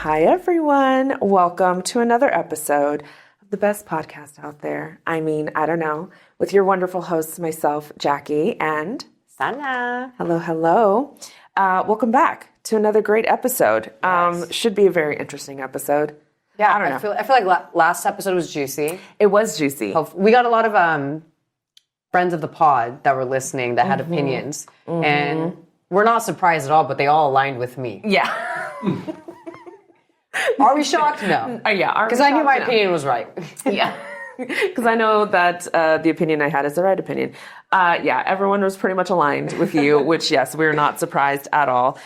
Hi, everyone. Welcome to another episode of the best podcast out there. I mean, I don't know, with your wonderful hosts, myself, Jackie, and Sana. Hello, hello. Welcome back to another great episode. Yes. Should be a very interesting episode. Yeah, I don't know. I feel like last episode was juicy. It was juicy. We got a lot of friends of the pod that were listening that had opinions. And we're not surprised at all, but they all aligned with me. Yeah. Are we shocked? No. Yeah. Because I knew my opinion was right. Yeah. Because I know that the opinion I had is the right opinion. Yeah, everyone was pretty much aligned with you, which, yes, we're not surprised at all,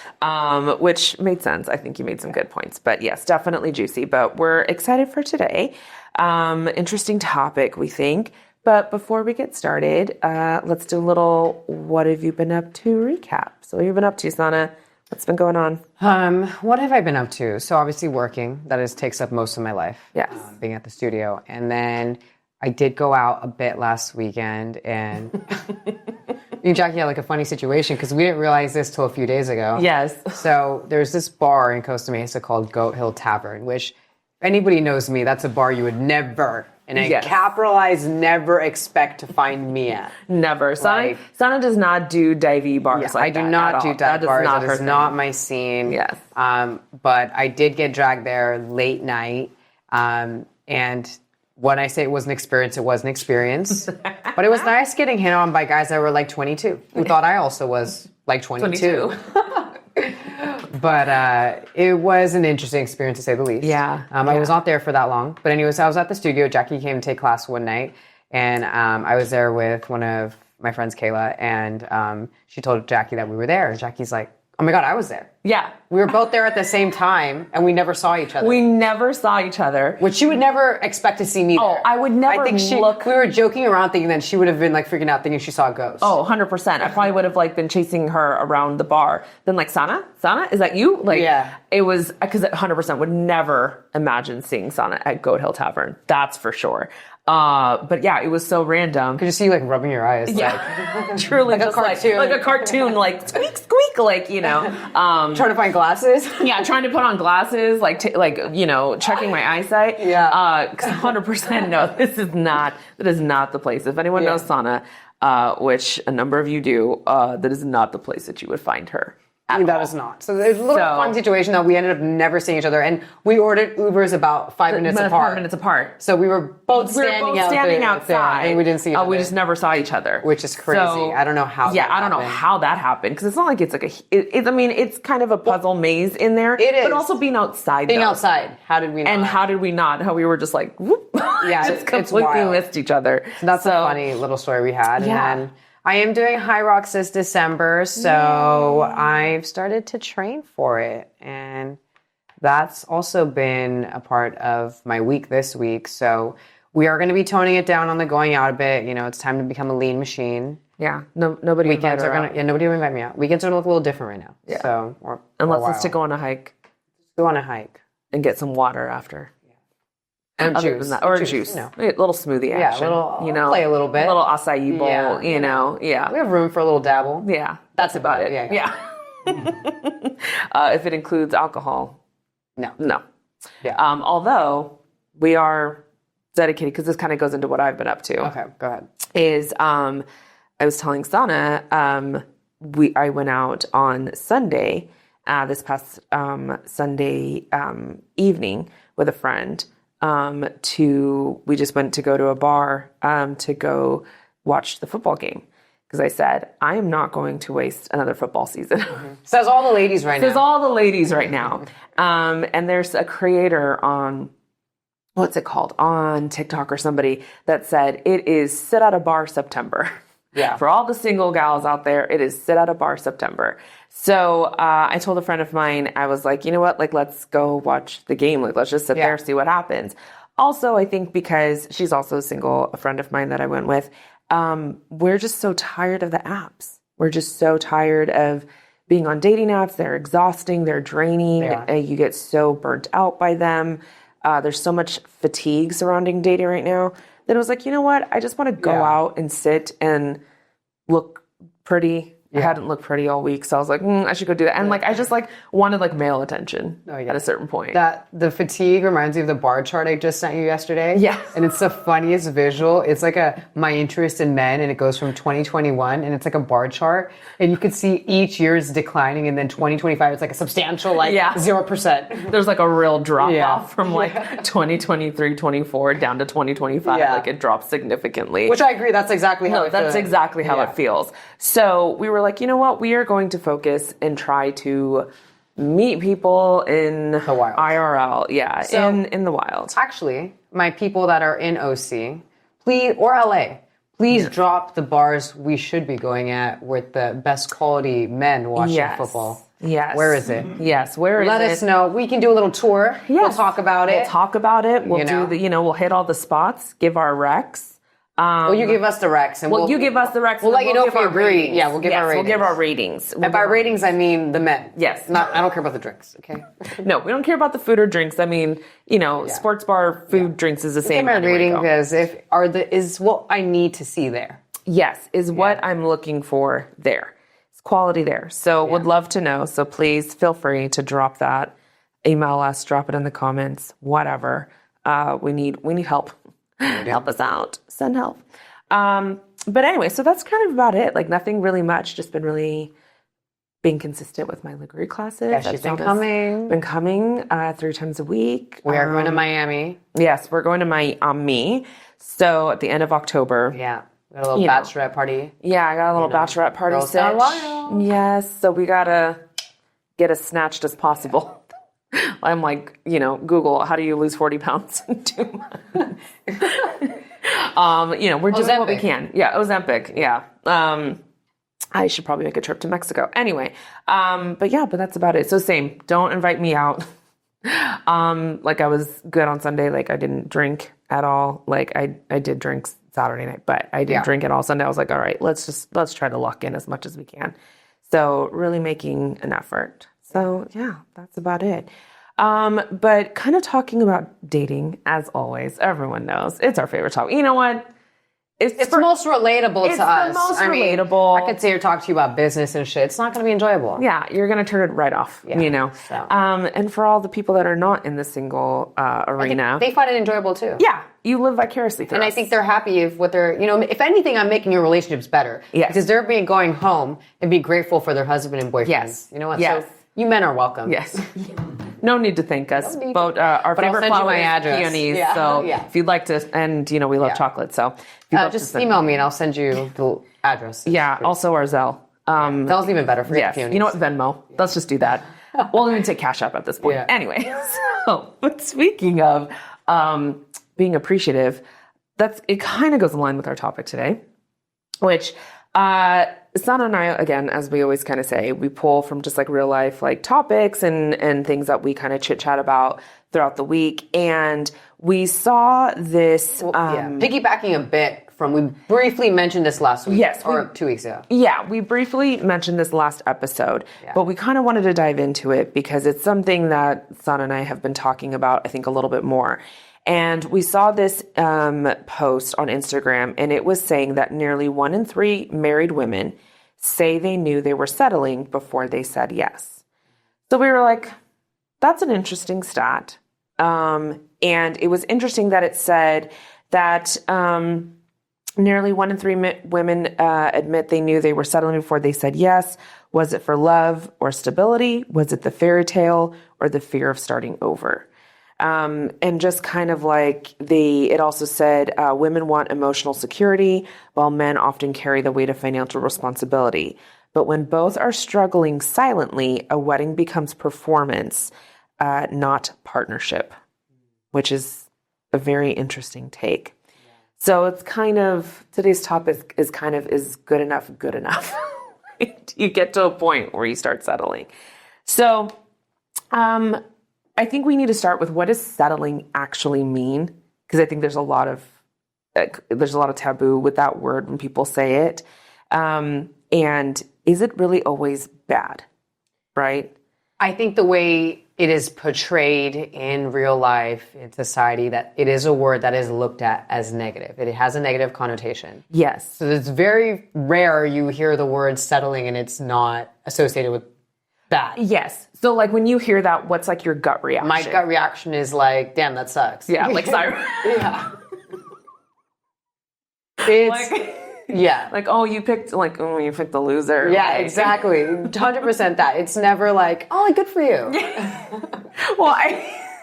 which made sense. I think you made some good points. But, yes, definitely juicy. But we're excited for today. Interesting topic, we think. But before we get started, let's do a little what have you been up to recap. So what have you been up to, Sana? What's been going on? What have I been up to? So obviously working. That takes up most of my life. Yes. Being at the studio. And then I did go out a bit last weekend. And me and Jackie had like a funny situation because we didn't realize this till a few days ago. Yes. So there's this bar in Costa Mesa called Goat Hill Tavern, which if anybody knows me, that's a bar you would never, and I capitalize never expect to find me at. Never. Sana does not do divey bars like that. I do not do dive bars. That is not my scene. Yes. But I did get dragged there late night. And when I say it was an experience, it was an experience. But it was nice getting hit on by guys that were like 22, who thought I also was like 22. But it was an interesting experience to say the least. Yeah. I was not there for that long. But anyways, I was at the studio. Jackie came to take class one night. And I was there with one of my friends, Kayla. And she told Jackie that we were there. And Jackie's like, oh my God, I was there. Yeah. We were both there at the same time. And we never saw each other. We never saw each other. Which she would never expect to see me there. Oh, I would never look. We were joking around thinking that she would have been like freaking out thinking she saw a ghost. Oh, 100%. I probably would have like been chasing her around the bar. Then like, Sana, is that you? Like, yeah. It was, because 100% would never imagine seeing Sana at Goat Hill Tavern. That's for sure. But yeah, it was so random. Could you see you like rubbing your eyes? Yeah. Like, truly like a cartoon. Like a cartoon, like squeak, squeak, like, you know. Trying to find glasses? Yeah, trying to put on glasses, like, checking my eyesight. Yeah. 100% no, that is not the place. If anyone knows Sana, which a number of you do, that is not the place that you would find her. That is not. So there's a little fun situation that we ended up never seeing each other. And we ordered Ubers about 5 minutes apart. 5 minutes apart. So we were both standing outside. And we didn't see each other. We just never saw each other. Which is crazy. So, I don't know how that happened. I don't know how that happened. Because it's not like it's like it's kind of a puzzle maze in there. It is. But also being outside. Outside. How did we not? And how did we not? How we were just like, whoop. Yeah, just completely missed each other. So that's a funny little story we had. Yeah. And then I am doing High Rocks this December, so I've started to train for it. And that's also been a part of my week this week. So we are going to be toning it down on the going out a bit. You know, it's time to become a lean machine. Yeah, nobody Weekends are going to, nobody will invite me out. Weekends are going to look a little different right now. Yeah. So, unless it's to go on a hike. Go on a hike. And get some water after. And juice. Or juice. You know. A little smoothie action. Yeah, play a little bit. A little acai bowl, you know. Yeah. We have room for a little dabble. Yeah. That's about it. Yeah. If it includes alcohol. No. Yeah. Although we are dedicated, because this kind of goes into what I've been up to. Okay, go ahead. Is I was telling Sana, I went out on Sunday, this past Sunday evening with a friend. We just went to go to a bar to go watch the football game. Because I said, I am not going to waste another football season. Says all the ladies right now. Says all the ladies right now. And there's a creator on, what's it called? On TikTok or somebody that said, it is sit at a bar September. Yeah. For all the single gals out there, it is sit at a bar September. So I told a friend of mine, I was like, you know what? Like, let's go watch the game. Like, let's just sit there, see what happens. Also, I think because she's also single, a friend of mine that I went with, we're just so tired of the apps. We're just so tired of being on dating apps. They're exhausting. They're draining. You get so burnt out by them. There's so much fatigue surrounding dating right now that I was like, you know what? I just want to go out and sit and look pretty I hadn't looked pretty all week, so I was like, I should go do that. And like, I just like wanted like male attention at a certain point. That the fatigue reminds me of the bar chart I just sent you yesterday. Yeah. And it's the funniest visual. It's like my interest in men, and it goes from 2021, and it's like a bar chart, and you can see each year is declining, and then 2025 it's like a substantial 0%. There's like a real drop off from like 2023, 24 down to 2025. Like it drops significantly. Which I agree, that's exactly how that's exactly how it feels. So we were like, you know what? We are going to focus and try to meet people in the wild. IRL. Yeah, so, in the wild. Actually, my people that are in OC, please, or LA, please drop the bars we should be going at with the best quality men watching football. Yes. Where is it? Yes. Where is it? Let us know. We can do a little tour. Yes. We'll talk about it. We'll do the, we'll hit all the spots, give our recs. Well, you give us the recs. And you give us the recs. We'll let you know if we agree. Yeah, we'll give our ratings. We'll give our ratings. And by ratings, I mean the men. Yes. I don't care about the drinks, okay? No, we don't care about the food or drinks. I mean, sports bar food, drinks is the same. My rating is what I need to see there. Yes, is what I'm looking for there. It's quality there. So would love to know. So please feel free to drop that. Email us, drop it in the comments, whatever. We need help. Help us out. Send help. But anyway, so that's kind of about it. Like nothing really much. Just been really being consistent with my Liguri classes. Yeah, she's been coming. 3 times a week. We are going to Miami. Yes, we're going to Miami. So at the end of October. Yeah. We got a little bachelorette party. Yeah, I got a little bachelorette party. Girls Gone Wild. Yes, so we got to get as snatched as possible. I'm like, Google, how do you lose 40 pounds in 2 months? We're doing what we can. Yeah, Ozempic. Yeah. I should probably make a trip to Mexico. Anyway, but that's about it. So same, don't invite me out. Like I was good on Sunday. Like I didn't drink at all. Like I did drink Saturday night, but I didn't drink at all Sunday. I was like, all right, let's try to lock in as much as we can. So really making an effort. So yeah, that's about it. But kind of talking about dating, as always, everyone knows it's our favorite topic. You know what? It's the most relatable to us. It's the most relatable. I could sit here talk to you about business and shit. It's not going to be enjoyable. Yeah, you're going to turn it right off, So. And for all the people that are not in the single arena. They find it enjoyable too. Yeah, you live vicariously through us. I think they're happy if what they're, if anything, I'm making your relationships better. Yes. Because they're going home and be grateful for their husband and boyfriend. Yes. You know what? Yes. So you men are welcome. Yes. No need to thank us. But our favorite flower is peonies. Yeah. So if you'd like to, and we love chocolate. So just email me and I'll send you the address. Yeah. Also our Zelle. Zelle's even better for yes. peonies. You know what? Venmo. Let's just do that. We'll even take Cash App at this point. Yeah. Anyway. But speaking of being appreciative, it kind of goes in line with our topic today, which Sana and I, again, as we always kind of say, we pull from just like real life, like topics and things that we kind of chit chat about throughout the week. And we saw this. Piggybacking a bit from, we briefly mentioned this last week. Yes. Or 2 weeks ago. Yeah, we briefly mentioned this last episode, but we kind of wanted to dive into it because it's something that Sana and I have been talking about, I think, a little bit more. And we saw this post on Instagram, and it was saying that nearly 1 in 3 married women say they knew they were settling before they said yes. So we were like, that's an interesting stat. And it was interesting that it said that nearly 1 in 3 women admit they knew they were settling before they said yes. Was it for love or stability? Was it the fairy tale or the fear of starting over? And just kind of like it also said, women want emotional security while men often carry the weight of financial responsibility. But when both are struggling silently, a wedding becomes performance, not partnership, which is a very interesting take. So it's kind of, today's topic is good enough, good enough. You get to a point where you start settling. So, I think we need to start with, what does settling actually mean? Because I think there's a lot of taboo with that word when people say it. And is it really always bad? Right? I think the way it is portrayed in real life, in society, that it is a word that is looked at as negative. It has a negative connotation. Yes. So it's very rare you hear the word settling and it's not associated with that. Yes. So like when you hear that, what's like your gut reaction? My gut reaction is like, damn, that sucks. Yeah, like sorry. Yeah. It's yeah. Like, oh, you picked the loser. Yeah, like. exactly. 100% that. It's never like, oh, good for you. Well,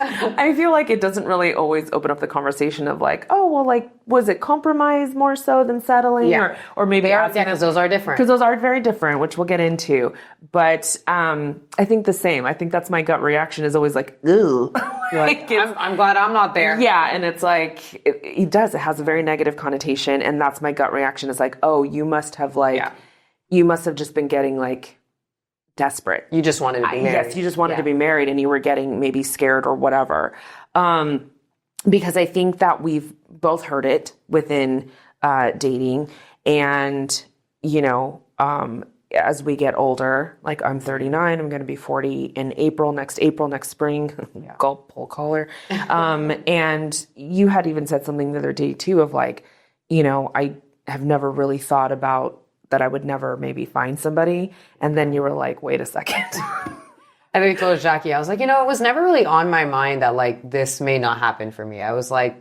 I feel like it doesn't really always open up the conversation of like, oh, well, like, was it compromise more so than settling? Yeah. Or maybe because those are different. Because those are very different, which we'll get into. But I think the same. I think that's my gut reaction is always like, ugh. Like, I'm glad I'm not there. Yeah, and it's like, it does. It has a very negative connotation. And that's my gut reaction is like, oh, you must have just been getting like, desperate. You just wanted to be married. Yes, you just wanted to be married and you were getting maybe scared or whatever. Because I think that we've both heard it within dating. And, as we get older, like I'm 39, I'm going to be 40 in next spring, gulp, pull collar. And you had even said something the other day too of like, I have never really thought about that I would never maybe find somebody. And then you were like, wait a second. And I told Jackie, I was like, it was never really on my mind that like this may not happen for me. I was like,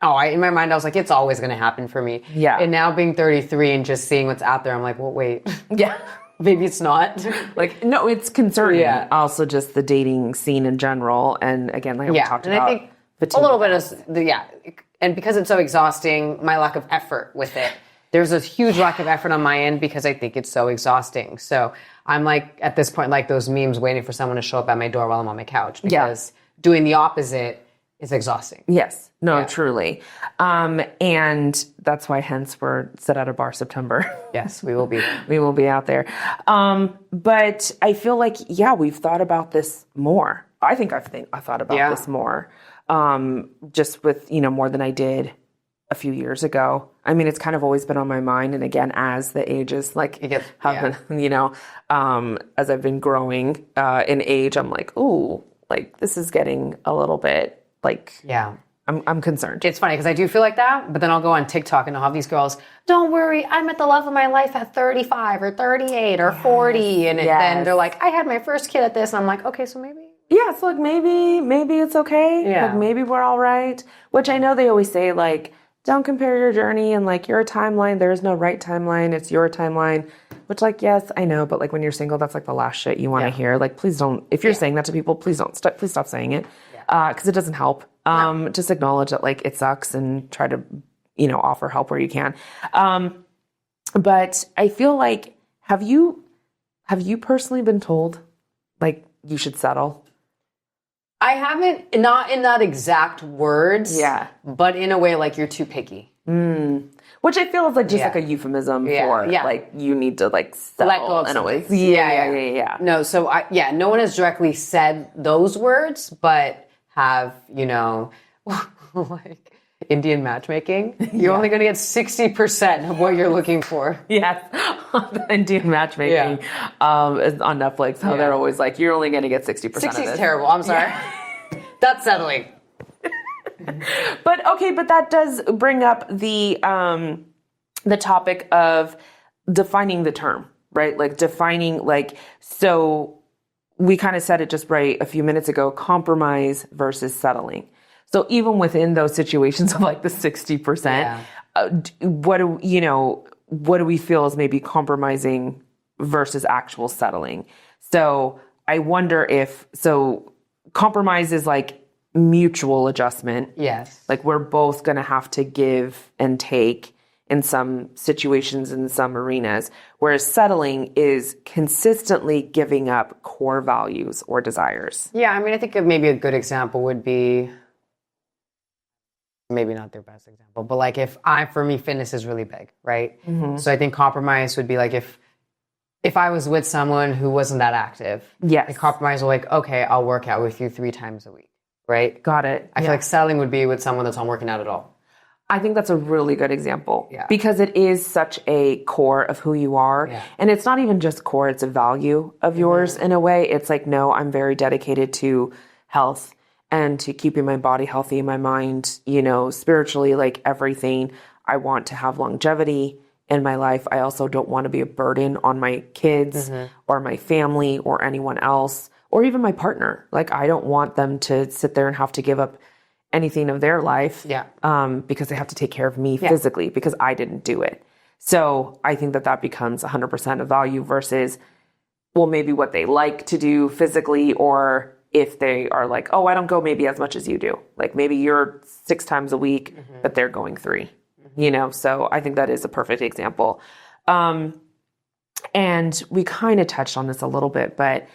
in my mind, I was like, it's always going to happen for me. Yeah. And now being 33 and just seeing what's out there, I'm like, well, wait. Yeah. Maybe it's not. Like, no, it's concerning. Yeah. Also just the dating scene in general. And again, like we talked about. I think a little bit of, and because it's so exhausting, my lack of effort with it. There's a huge lack of effort on my end because I think it's so exhausting. So I'm like, at this point, like those memes waiting for someone to show up at my door while I'm on my couch because doing the opposite is exhausting. Yes. No, truly. And that's why hence we're set at a bar September. Yes, we will be. We will be out there. But I feel like, we've thought about this more. I think I've thought about this more. Just with, more than I did a few years ago. I mean, it's kind of always been on my mind. And again, as the ages as I've been growing in age, I'm like, ooh, like this is getting a little bit like, I'm concerned. It's funny because I do feel like that, but then I'll go on TikTok and I'll have these girls, don't worry, I met the love of my life at 35 or 38 or 40. And then they're like, I had my first kid at this. And I'm like, okay, so maybe. Yeah, so like maybe it's okay. Yeah. Like maybe we're all right. Which I know they always say like, don't compare your journey and like your timeline. There is no right timeline. It's your timeline. Which like, yes, I know. But like when you're single, that's like the last shit you want to hear. Like, please don't, if you're saying that to people, please don't, please stop saying it. Because it doesn't help. Just acknowledge that like it sucks and try to, offer help where you can. But I feel like, have you personally been told like you should settle? I haven't, not in that exact words. Yeah. But in a way like you're too picky. Which I feel is like just like a euphemism for like you need to like settle let go of in a way. something. Yeah. No, so no one has directly said those words, but have, like Indian matchmaking. You're only going to get 60% of what you're looking for. Yes. Indian matchmaking is on Netflix. How they're always like, you're only going to get 60% of this. 60's terrible. I'm sorry. That's settling. But that does bring up the topic of defining the term, right? Like defining so we kind of said it just right a few minutes ago, compromise versus settling. So even within those situations of like the 60%, what do we feel is maybe compromising versus actual settling? So I wonder so compromise is like mutual adjustment. Yes. Like we're both going to have to give and take in some situations, in some arenas, whereas settling is consistently giving up core values or desires. Yeah, I mean, I think maybe a good example would be, maybe not their best example, but like for me, fitness is really big, right? Mm-hmm. So I think compromise would be like if I was with someone who wasn't that active, a compromise would like, okay, I'll work out with you 3 times a week, right? Got it. I feel like settling would be with someone that's not working out at all. I think that's a really good example because it is such a core of who you are. Yeah. And it's not even just core, it's a value of yours in a way. It's like, no, I'm very dedicated to health and to keeping my body healthy, my mind, you know, spiritually, like everything. I want to have longevity in my life. I also don't want to be a burden on my kids or my family or anyone else or even my partner. Like, I don't want them to sit there and have to give up anything of their life because they have to take care of me physically because I didn't do it. So I think that that becomes 100% of value versus, well, maybe what they like to do physically, or if they are like, oh, I don't go maybe as much as you do. Like maybe you're 6 times a week, but they're going 3, you know? So I think that is a perfect example. And we kind of touched on this a little bit, but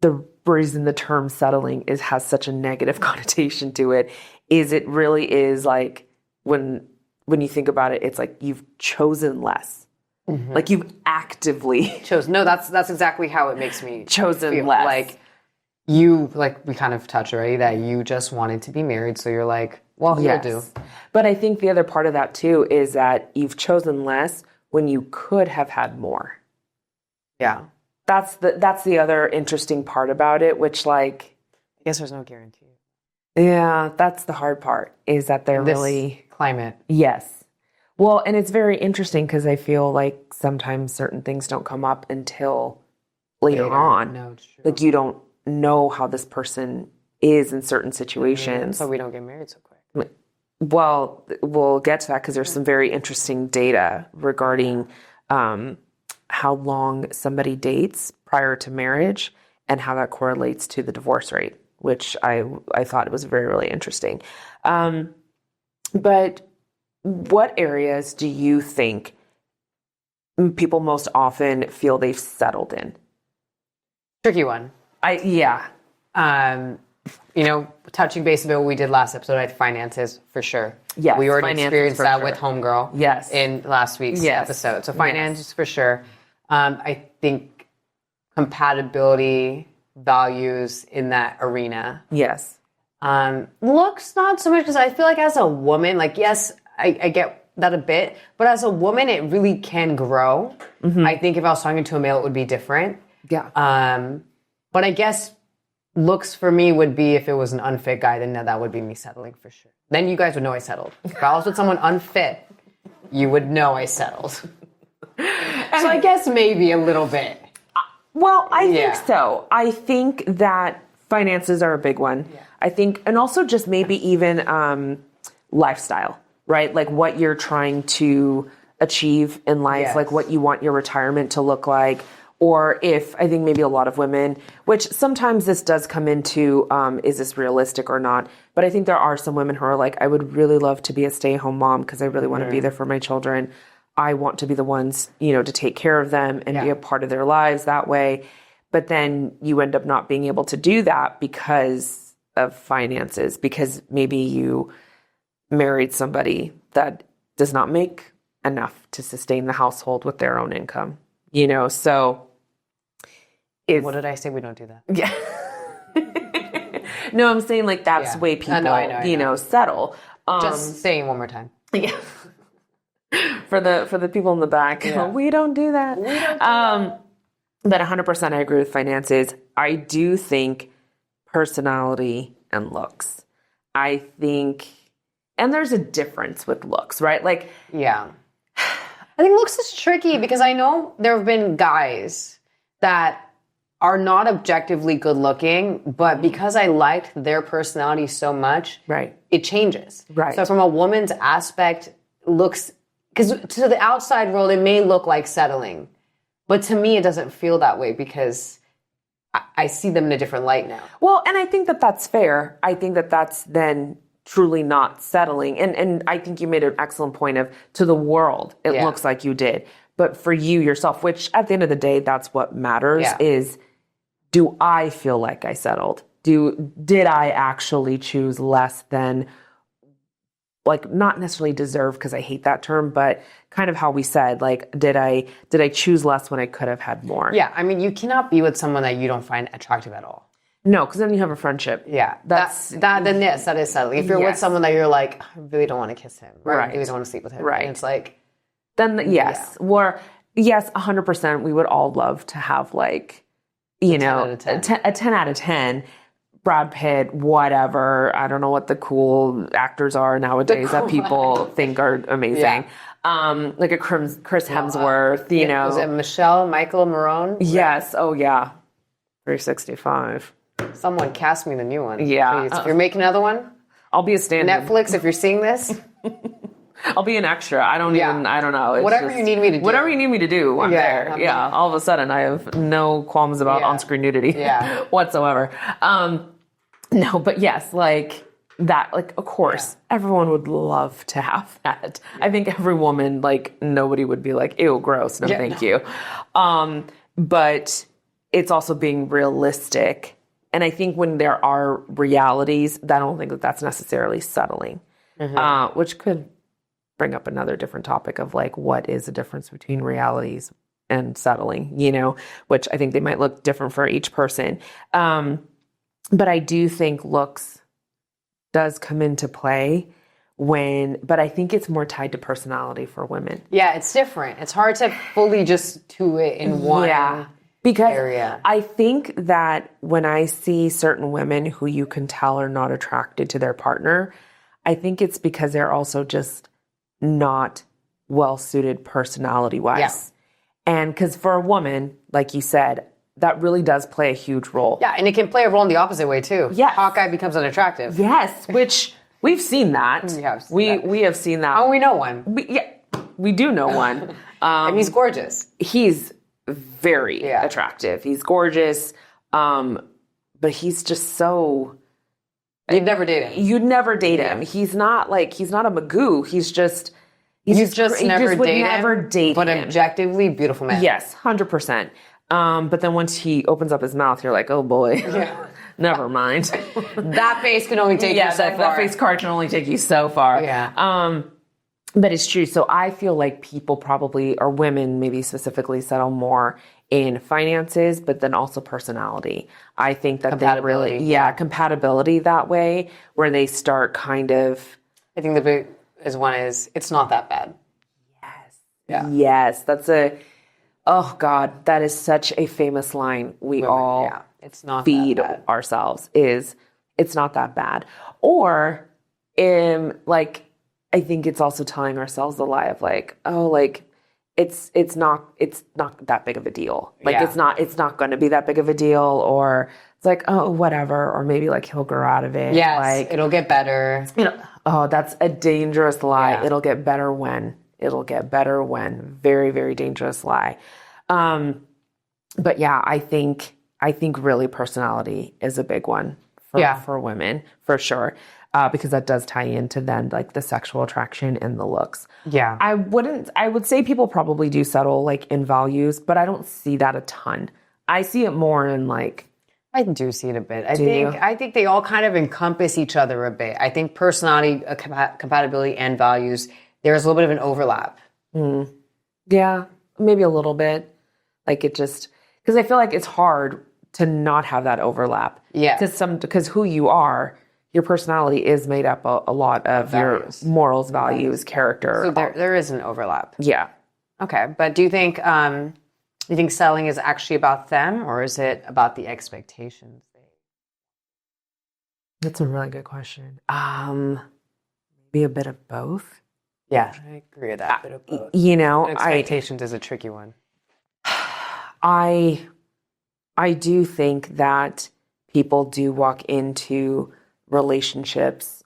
the reason the term settling has such a negative connotation to it is it really is like when you think about it, it's like you've chosen less. Like you've actively chosen. No, that's exactly how it makes me chosen feel. less. Like we kind of touched already that you just wanted to be married, so you're like, well, you'll do. But I think the other part of that too is that you've chosen less when you could have had more. Yeah. That's the other interesting part about it, which like, I guess there's no guarantee. Yeah, that's the hard part is that they're really climate. Yes. Well, and it's very interesting because I feel like sometimes certain things don't come up until later on. No, it's true. Like you don't know how this person is in certain situations. So we don't get married so quick. Well, we'll get to that because there's some very interesting data regarding how long somebody dates prior to marriage and how that correlates to the divorce rate, which I thought it was very, really interesting. But what areas do you think people most often feel they've settled in? Tricky one. You know, touching base about what we did last episode, I had finances for sure. Yes, we already experienced that with Homegirl. Yes, in last week's episode. So finances for sure. I think compatibility, values in that arena. Yes. Looks not so much because I feel like as a woman, like yes, I get that a bit, but as a woman, it really can grow. I think if I was talking to a male, it would be different. Yeah. But I guess looks for me would be if it was an unfit guy, then that would be me settling for sure. Then you guys would know I settled. If I was with someone unfit, you would know I settled. So I guess maybe a little bit. Well, I think so. I think that finances are a big one. Yeah. I think, and also just maybe even lifestyle, right? Like what you're trying to achieve in life, like what you want your retirement to look like. Or if, I think maybe a lot of women, which sometimes this does come into, is this realistic or not? But I think there are some women who are like, I would really love to be a stay-at-home mom because I really want to be there for my children. I want to be the ones, you know, to take care of them and be a part of their lives that way. But then you end up not being able to do that because of finances, because maybe you married somebody that does not make enough to sustain the household with their own income, you know, so... What did I say? We don't do that. Yeah. No, I'm saying like that's the way people, I know. Settle. Just saying one more time. Yeah. For the people in the back, we don't do that. We don't do that. But 100% I agree with finances. I do think personality and looks. I think, and there's a difference with looks, right? Like, I think looks is tricky because I know there have been guys that are not objectively good looking, but because I liked their personality so much, it changes. Right. So from a woman's aspect, looks, because to the outside world, it may look like settling, but to me, it doesn't feel that way because I see them in a different light now. Well, and I think that that's fair. I think that that's then truly not settling. And I think you made an excellent point of, to the world, it looks like you did. But for you yourself, which at the end of the day, that's what matters, is, do I feel like I settled? Did I actually choose less than, like, not necessarily deserve, because I hate that term, but kind of how we said, like, did I choose less when I could have had more? Yeah, I mean, you cannot be with someone that you don't find attractive at all. No, because then you have a friendship. Yeah, that is settling. If you're with someone that you're like, I really don't want to kiss him, right? I really don't want to sleep with him, right? And it's like, then yes, or yes, 100%. We would all love to have like, you know, a 10 out of 10. Brad Pitt, whatever. I don't know what the cool actors are nowadays that people think are amazing. Like a Chris Hemsworth, you know. Was it Michael Marone? Yes. Oh, yeah. 365. Someone cast me the new one. Yeah. Please. If you're making another one, I'll be a stand-in. Netflix, if you're seeing this. I'll be an extra. I don't know. It's whatever you need me to do. Whatever you need me to do, I'm there. All of a sudden, I have no qualms about on-screen nudity whatsoever. No, but yes, like that, like, of course, everyone would love to have that. I think every woman, like, nobody would be like, ew, gross, no thank you. But it's also being realistic. And I think when there are realities, I don't think that that's necessarily settling, which could bring up another different topic of like, what is the difference between realities and settling, you know, which I think they might look different for each person. But I do think looks does come into play but I think it's more tied to personality for women. Yeah, it's different. It's hard to fully just do it in one because area. I think that when I see certain women who you can tell are not attracted to their partner, I think it's because they're also just not well-suited personality-wise. Yeah. And because for a woman, like you said, that really does play a huge role. Yeah, and it can play a role in the opposite way, too. Yeah. Hawkeye becomes unattractive. Yes, which we've seen that. We have seen that. Oh, we know one. We do know one. And he's gorgeous. He's very attractive. He's gorgeous. But he's just so... You'd never date him. You'd never date him. He's not a Magoo. He's just... You just never date him, but him. Objectively beautiful man. Yes, 100%. But then once he opens up his mouth, you're like, oh boy, never mind. That face can only take you so far. That face card can only take you so far. Yeah. But it's true. So I feel like people probably, or women maybe specifically, settle more in finances, but then also personality. I think that they really, compatibility that way, where they start kind of. I think the big one is, it's not that bad. Yes. Yeah. Yes. That's oh God, that is such a famous line we all it's not feed ourselves is, it's not that bad. Or like, I think it's also telling ourselves the lie of like, oh, like it's not that big of a deal. Like it's not going to be that big of a deal, or it's like, oh, whatever, or maybe like he'll grow out of it. Yes, like it'll get better. You know, oh, that's a dangerous lie. Yeah. It'll get better when. Very, very dangerous lie. But yeah, I think really personality is a big one for women, for sure. Because that does tie into then like the sexual attraction and the looks. Yeah. I would say people probably do settle like in values, but I don't see that a ton. I see it more in like. I do see it a bit. I think they all kind of encompass each other a bit. I think personality, compatibility, and values, there's a little bit of an overlap. Yeah, maybe a little bit. Like it just, because I feel like it's hard to not have that overlap. Yeah. Because who you are, your personality is made up a lot of values. Your morals, values, character. So there is an overlap. Yeah. Okay, but do you think selling is actually about them, or is it about the expectations? That's a really good question. Maybe a bit of both. Yeah, I agree with that. A bit of both. You know, expectations is a tricky one. I do think that people do walk into relationships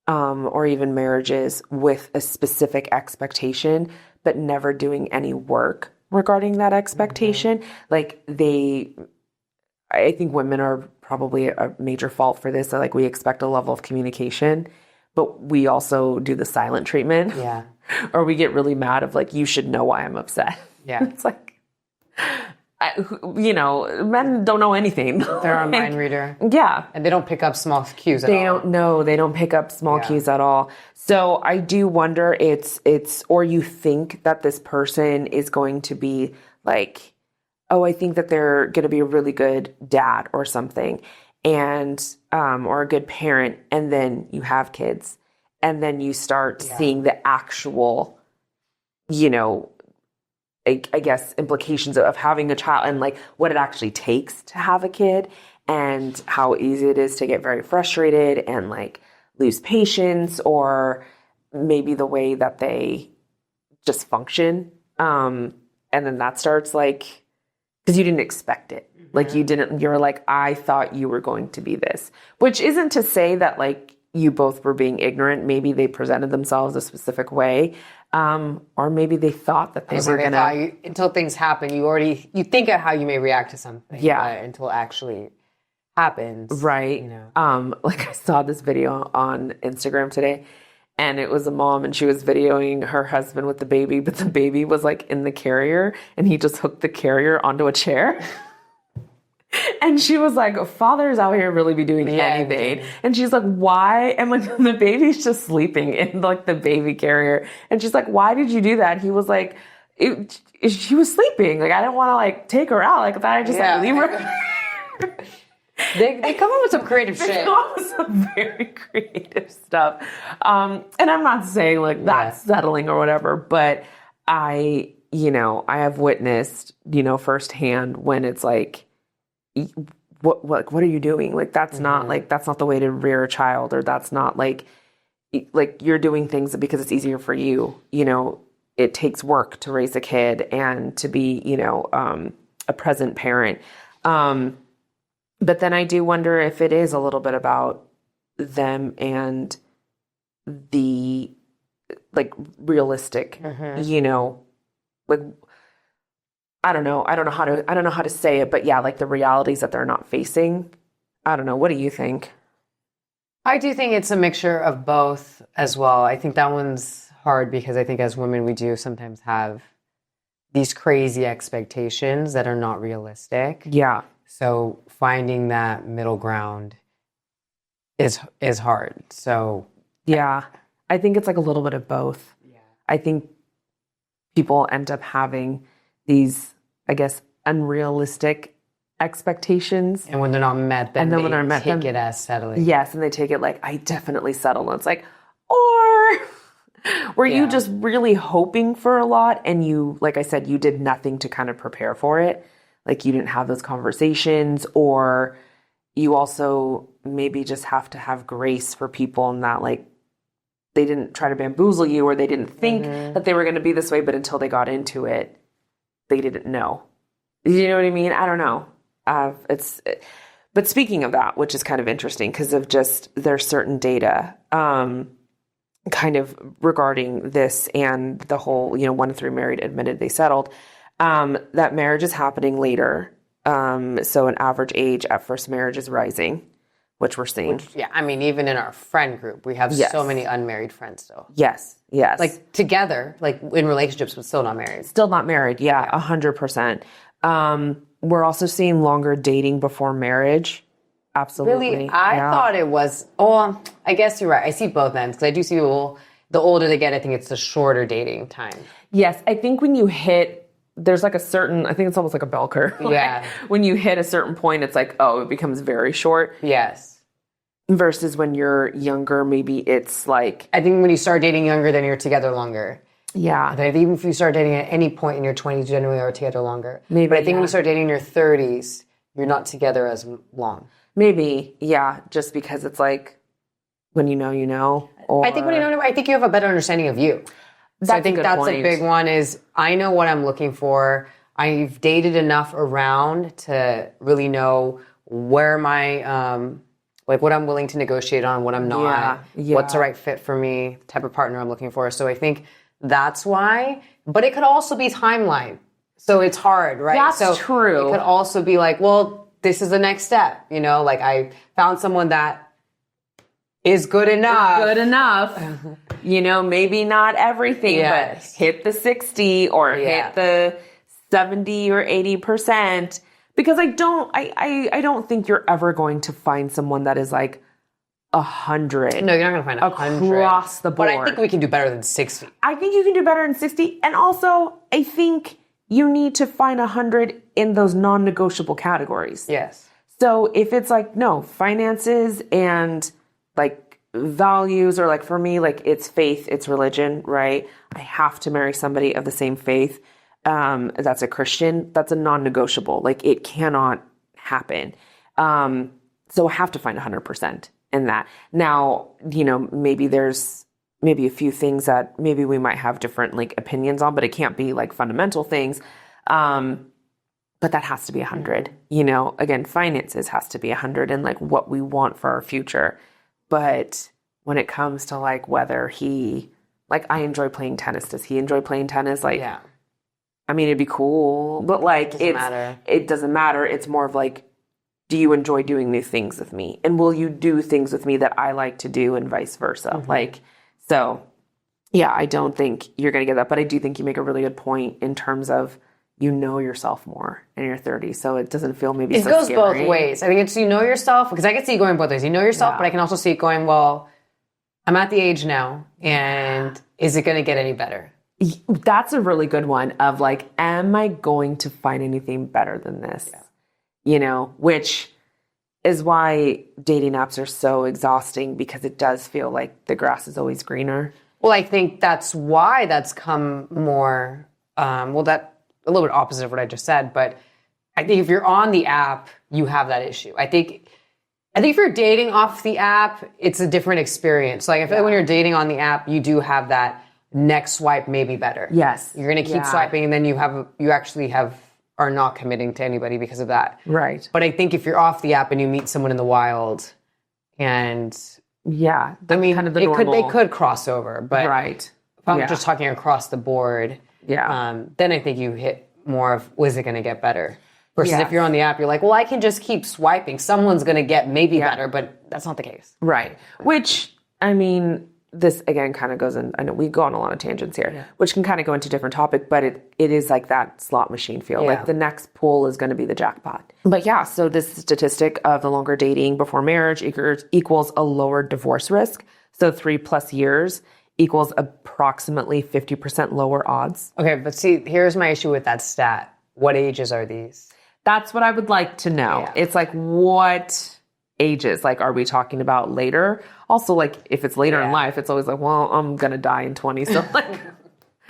or even marriages with a specific expectation, but never doing any work regarding that expectation. Like I think women are probably a major fault for this. So like we expect a level of communication, but we also do the silent treatment. Yeah. Or we get really mad of like, you should know why I'm upset. Yeah. It's like, men don't know anything. They're a mind reader. Yeah. And they don't pick up small cues at all. They don't pick up small cues at all. So I do wonder or you think that this person is going to be like, oh, I think that they're going to be a really good dad or something. and or a good parent, and then you have kids, and then you start seeing the actual, you know, I guess implications of having a child and like what it actually takes to have a kid and how easy it is to get very frustrated and like lose patience or maybe the way that they just function. And then that starts like, because you didn't expect it. Like you're like, I thought you were going to be this, which isn't to say that like you both were being ignorant. Maybe they presented themselves a specific way. Or maybe they thought that they were going to. Until things happen, you think of how you may react to something. Yeah. Until it actually happens. Right. You know. Like I saw this video on Instagram today, and it was a mom, and she was videoing her husband with the baby, but the baby was like in the carrier, and he just hooked the carrier onto a chair. And she was like, fathers out here really be doing anything. And she's like, why? And like the baby's just sleeping in like the baby carrier. And she's like, why did you do that? He was like, she was sleeping. Like, I didn't want to like take her out. Like, I thought I'd just like leave her. They come up with some creative shit. They come up with some very creative stuff. And I'm not saying like that's settling or whatever, but I have witnessed, firsthand when it's like, what are you doing? Like, that's not like, that's not the way to rear a child, or that's not like you're doing things because it's easier for you. It takes work to raise a kid and to be, a present parent. But then I do wonder if it is a little bit about them and the like realistic, like, I don't know how to say it, but yeah, like the realities that they're not facing. I don't know. What do you think? I do think it's a mixture of both as well. I think that one's hard because I think as women, we do sometimes have these crazy expectations that are not realistic. Yeah. So finding that middle ground is hard. So yeah, I think it's like a little bit of both. Yeah. I think people end up having these, I guess, unrealistic expectations. And when they're not met, then they take it as settling. Yes, and they take it like, I definitely settled. And it's like, or were you just really hoping for a lot and you, like I said, you did nothing to kind of prepare for it? Like you didn't have those conversations, or you also maybe just have to have grace for people and that like they didn't try to bamboozle you, or they didn't think that they were going to be this way, but until they got into it, they didn't know. You know what I mean? I don't know. But speaking of that, which is kind of interesting because of just there's certain data kind of regarding this and the whole, 1 in 3 married admitted they settled, that marriage is happening later. So an average age at first marriage is rising, which we're seeing. Even in our friend group, we have so many unmarried friends still. Yes. Like together, like in relationships, but still not married. Still not married. Yeah, 100%. We're also seeing longer dating before marriage. Absolutely. Really? I thought it was, I guess you're right. I see both ends because I do see people, the older they get, I think it's the shorter dating time. Yes. I think when you hit, there's like a certain, I think it's almost like a bell curve. Yeah. When you hit a certain point, it's like, it becomes very short. Yes. Versus when you're younger, maybe it's like... I think when you start dating younger, then you're together longer. Yeah. And even if you start dating at any point in your 20s, you generally are together longer. Maybe, but I think when you start dating in your 30s, you're not together as long. Maybe, yeah. Just because it's like, when you know, you know. Or... I think when you know, I think you have a better understanding of you. So I think that's a big one is, I know what I'm looking for. I've dated enough around to really know where my... like what I'm willing to negotiate on, what I'm not, what's the right fit for me, the type of partner I'm looking for. So I think that's why. But it could also be timeline. So it's hard, right? That's true. It could also be like, well, this is the next step. Like I found someone that is good enough. Good enough. Maybe not everything, but hit the 60 or hit the 70 or 80%. Because I don't think you're ever going to find someone that is like 100. No, you're not going to find 100 across the board. But I think we can do better than 60. I think you can do better than 60. And also, I think you need to find 100 in those non-negotiable categories. Yes. So if it's like, no, finances and like values, or like for me, like it's faith, it's religion, right? I have to marry somebody of the same faith. That's a Christian, that's a non-negotiable. Like it cannot happen. So I have to find 100% in that. Now, maybe there's maybe a few things that maybe we might have different like opinions on, but it can't be like fundamental things. But that has to be 100, again, finances has to be 100 and like what we want for our future. But when it comes to like whether I enjoy playing tennis. Does he enjoy playing tennis? Like, Yeah. I mean, it'd be cool, but like, it doesn't matter. It's more of like, do you enjoy doing new things with me? And will you do things with me that I like to do and vice versa? Mm-hmm. Like, so yeah, I don't think you're going to get that, but I do think you make a really good point in terms of, yourself more in your 30s. So it doesn't feel maybe so scary. It goes both ways. I think it's yourself, because I can see it going both ways. You know yourself, but I can also see it going, well, I'm at the age now, and is it going to get any better? That's a really good one of like, am I going to find anything better than this? Yeah. Which is why dating apps are so exhausting, because it does feel like the grass is always greener. Well, I think that's why that's come more, that a little bit opposite of what I just said, but I think if you're on the app, you have that issue. I think if you're dating off the app, it's a different experience. Like I feel like when you're dating on the app, you do have that next swipe may be better. Yes. You're going to keep swiping, and then you actually are not committing to anybody because of that. Right. But I think if you're off the app and you meet someone in the wild, and kind of the normal. They could cross over, but right. If I'm just talking across the board, then I think you hit more of, was it going to get better? Versus if you're on the app, you're like, well, I can just keep swiping. Someone's going to get maybe better, but that's not the case. Right. Which, I mean, this again kind of goes in, I know we go on a lot of tangents here, which can kind of go into a different topic, but it is like that slot machine feel. Like the next pool is going to be the jackpot. But so this statistic of the longer dating before marriage equals a lower divorce risk. So 3+ years equals approximately 50% lower odds. Okay, but see, here's my issue with that stat. What ages are these? That's what I would like to know. Yeah. It's like, what ages? Like, are we talking about later? Also, like, if it's later in life, it's always like, well, I'm going to die in 20. So, like,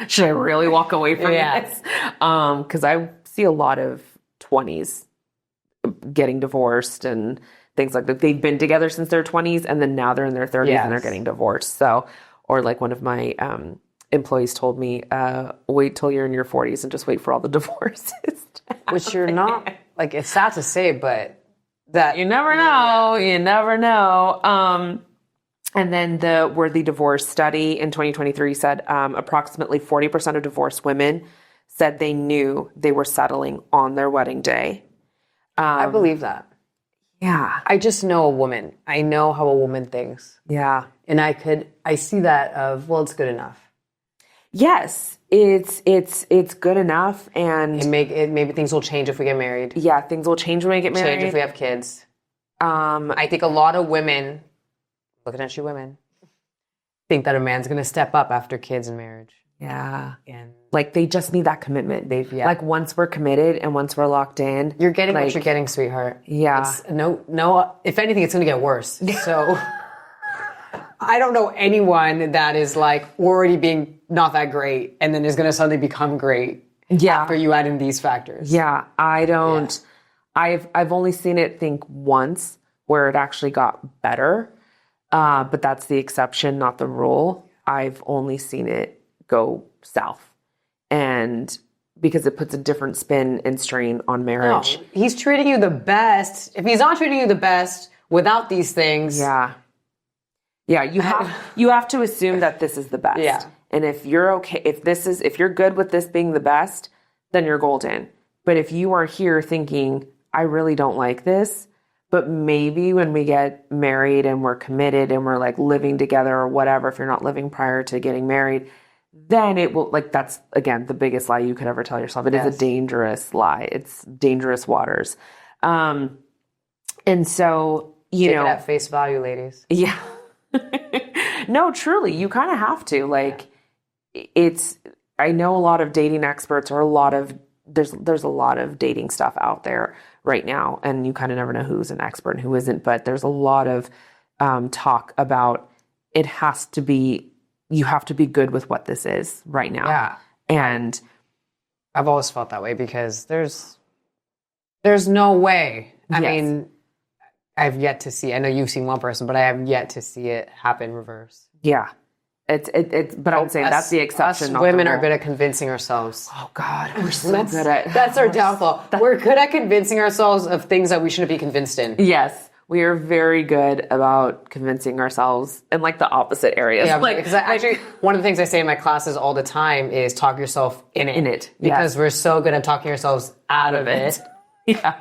should I really walk away from this? Because I see a lot of 20s getting divorced and things like that. They've been together since their 20s, and then now they're in their 30s and they're getting divorced. So, or like one of my employees told me, wait till you're in your 40s and just wait for all the divorces. Which you're not, like, it's sad to say, but that... You never know. You never know. And then the Worthy Divorce study in 2023 said approximately 40% of divorced women said they knew they were settling on their wedding day. I believe that. Yeah. I just know a woman. I know how a woman thinks. Yeah. And I see that of, well, it's good enough. Yes, it's good enough, and maybe things will change if we get married. Yeah, things will change when we get married. Change if we have kids. I think a lot of women, looking at you women, think that a man's going to step up after kids and marriage. Yeah, and like they just need that commitment. Like once we're committed and once we're locked in, you're getting what you're getting, sweetheart. Yeah, no. If anything, it's going to get worse. So. I don't know anyone that is like already being not that great and then is going to suddenly become great after you add in these factors. Yeah, I don't. Yeah. I've only seen it, think once where it actually got better, but that's the exception, not the rule. I've only seen it go south, and because it puts a different spin and strain on marriage. No, he's treating you the best. If he's not treating you the best without these things, Yeah, you have to assume that this is the best. Yeah. And if you're okay, if you're good with this being the best, then you're golden. But if you are here thinking, I really don't like this, but maybe when we get married and we're committed and we're like living together or whatever, if you're not living prior to getting married, then it will, like, that's again the biggest lie you could ever tell yourself. It is a dangerous lie. It's dangerous waters. And so, take it at face value, ladies. Yeah. No, truly, you kind of have to. Like, I know a lot of dating experts or there's a lot of dating stuff out there right now, and you kind of never know who's an expert and who isn't, but there's a lot of talk about you have to be good with what this is right now. Yeah. And I've always felt that way because there's no way. I mean, I've yet to see, I know you've seen one person, but I have yet to see it happen reverse. Yeah. But I would say that's the exception. Us women are good at convincing ourselves. Oh God, we're so good at. That's our downfall. We're good at convincing ourselves of things that we shouldn't be convinced in. Yes, we are very good about convincing ourselves in like the opposite areas. Yeah, like because actually, one of the things I say in my classes all the time is talk yourself in it. Because we're so good at talking ourselves out of it. Yeah,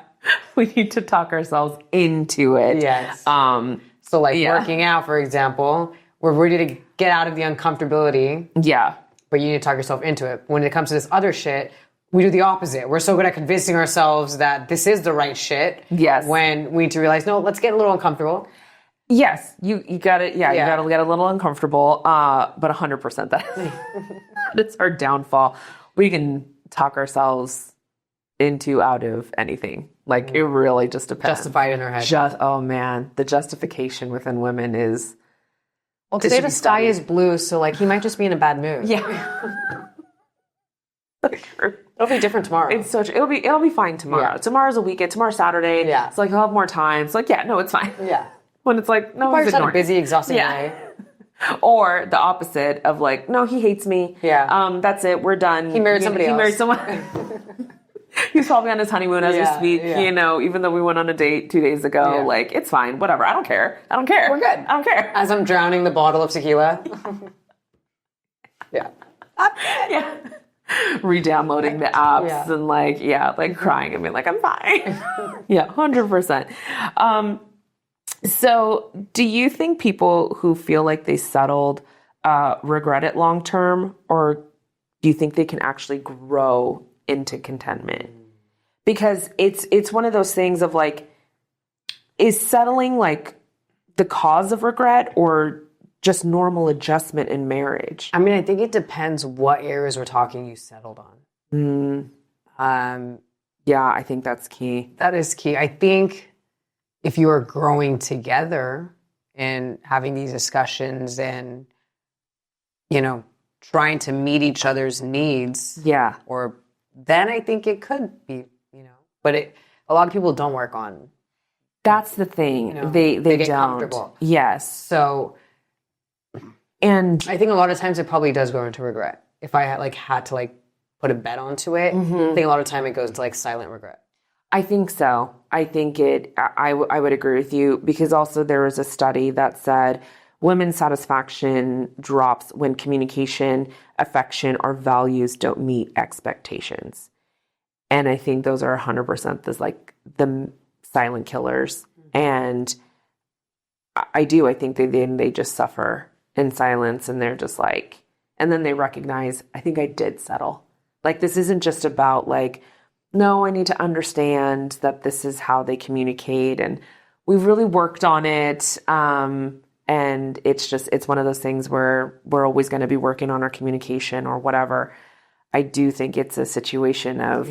we need to talk ourselves into it. Yes. So like working out, for example, we're ready to get out of the uncomfortability. Yeah. But you need to talk yourself into it. When it comes to this other shit, we do the opposite. We're so good at convincing ourselves that this is the right shit. Yes. When we need to realize, no, let's get a little uncomfortable. Yes. You got it. Yeah, you got to get a little uncomfortable. But 100% that's our downfall. We can talk ourselves out of anything. Like it really just depends. Justified in our head. Oh man, the justification within women is. Well, today the sky is blue, so like he might just be in a bad mood. Yeah. It'll be different tomorrow. It'll be fine tomorrow. Yeah. Tomorrow's a weekend. Tomorrow's Saturday. Yeah. It's like he'll have more time. It's like, yeah, no, it's fine. Yeah. When it's like, no, he's had a busy, exhausting day. Or the opposite of like, no, he hates me. Yeah. That's it. We're done. He married somebody else. He married someone. He's probably on his honeymoon as we speak, even though we went on a date 2 days ago, like, it's fine, whatever. I don't care. We're good. I don't care. As I'm drowning the bottle of tequila. Yeah. Yeah. Re-downloading the apps and like crying and being like, I'm fine. Yeah, 100%. So do you think people who feel like they settled regret it long term, or do you think they can actually grow into contentment? Because it's one of those things of like, is settling like the cause of regret or just normal adjustment in marriage? I mean, I think it depends what areas we're talking you settled on. Yeah, I think that's key. That is key. I think if you are growing together and having these discussions and, trying to meet each other's needs. Yeah. Or then I think it could be, but a lot of people don't work on. That's the thing. They get don't. Comfortable. Yes. So, and I think a lot of times it probably does go into regret. If I had to put a bet onto it, I think a lot of time it goes to silent regret. I think so. I think I would agree with you, because also there was a study that said women's satisfaction drops when communication, affection, or values don't meet expectations. And I think those are 100% the silent killers. And I think they just suffer in silence, and they're just like, and then they recognize, I think I did settle. Like, this isn't just about no, I need to understand that this is how they communicate, and we've really worked on it. And it's one of those things where we're always going to be working on our communication or whatever. I do think it's a situation of,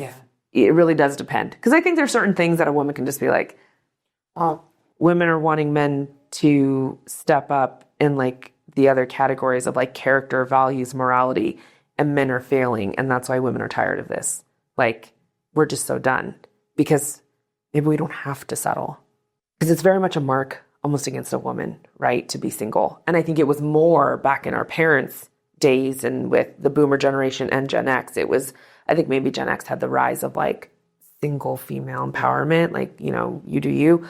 it really does depend. Because I think there's certain things that a woman can just be like, oh, women are wanting men to step up in the other categories of character, values, morality, and men are failing. And that's why women are tired of this. We're just so done, because maybe we don't have to settle, because it's very much a mark almost against a woman, right, to be single. And I think it was more back in our parents' days and with the boomer generation and Gen X. It was, I think maybe Gen X had the rise of single female empowerment, you do you.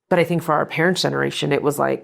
But I think for our parents' generation, it was I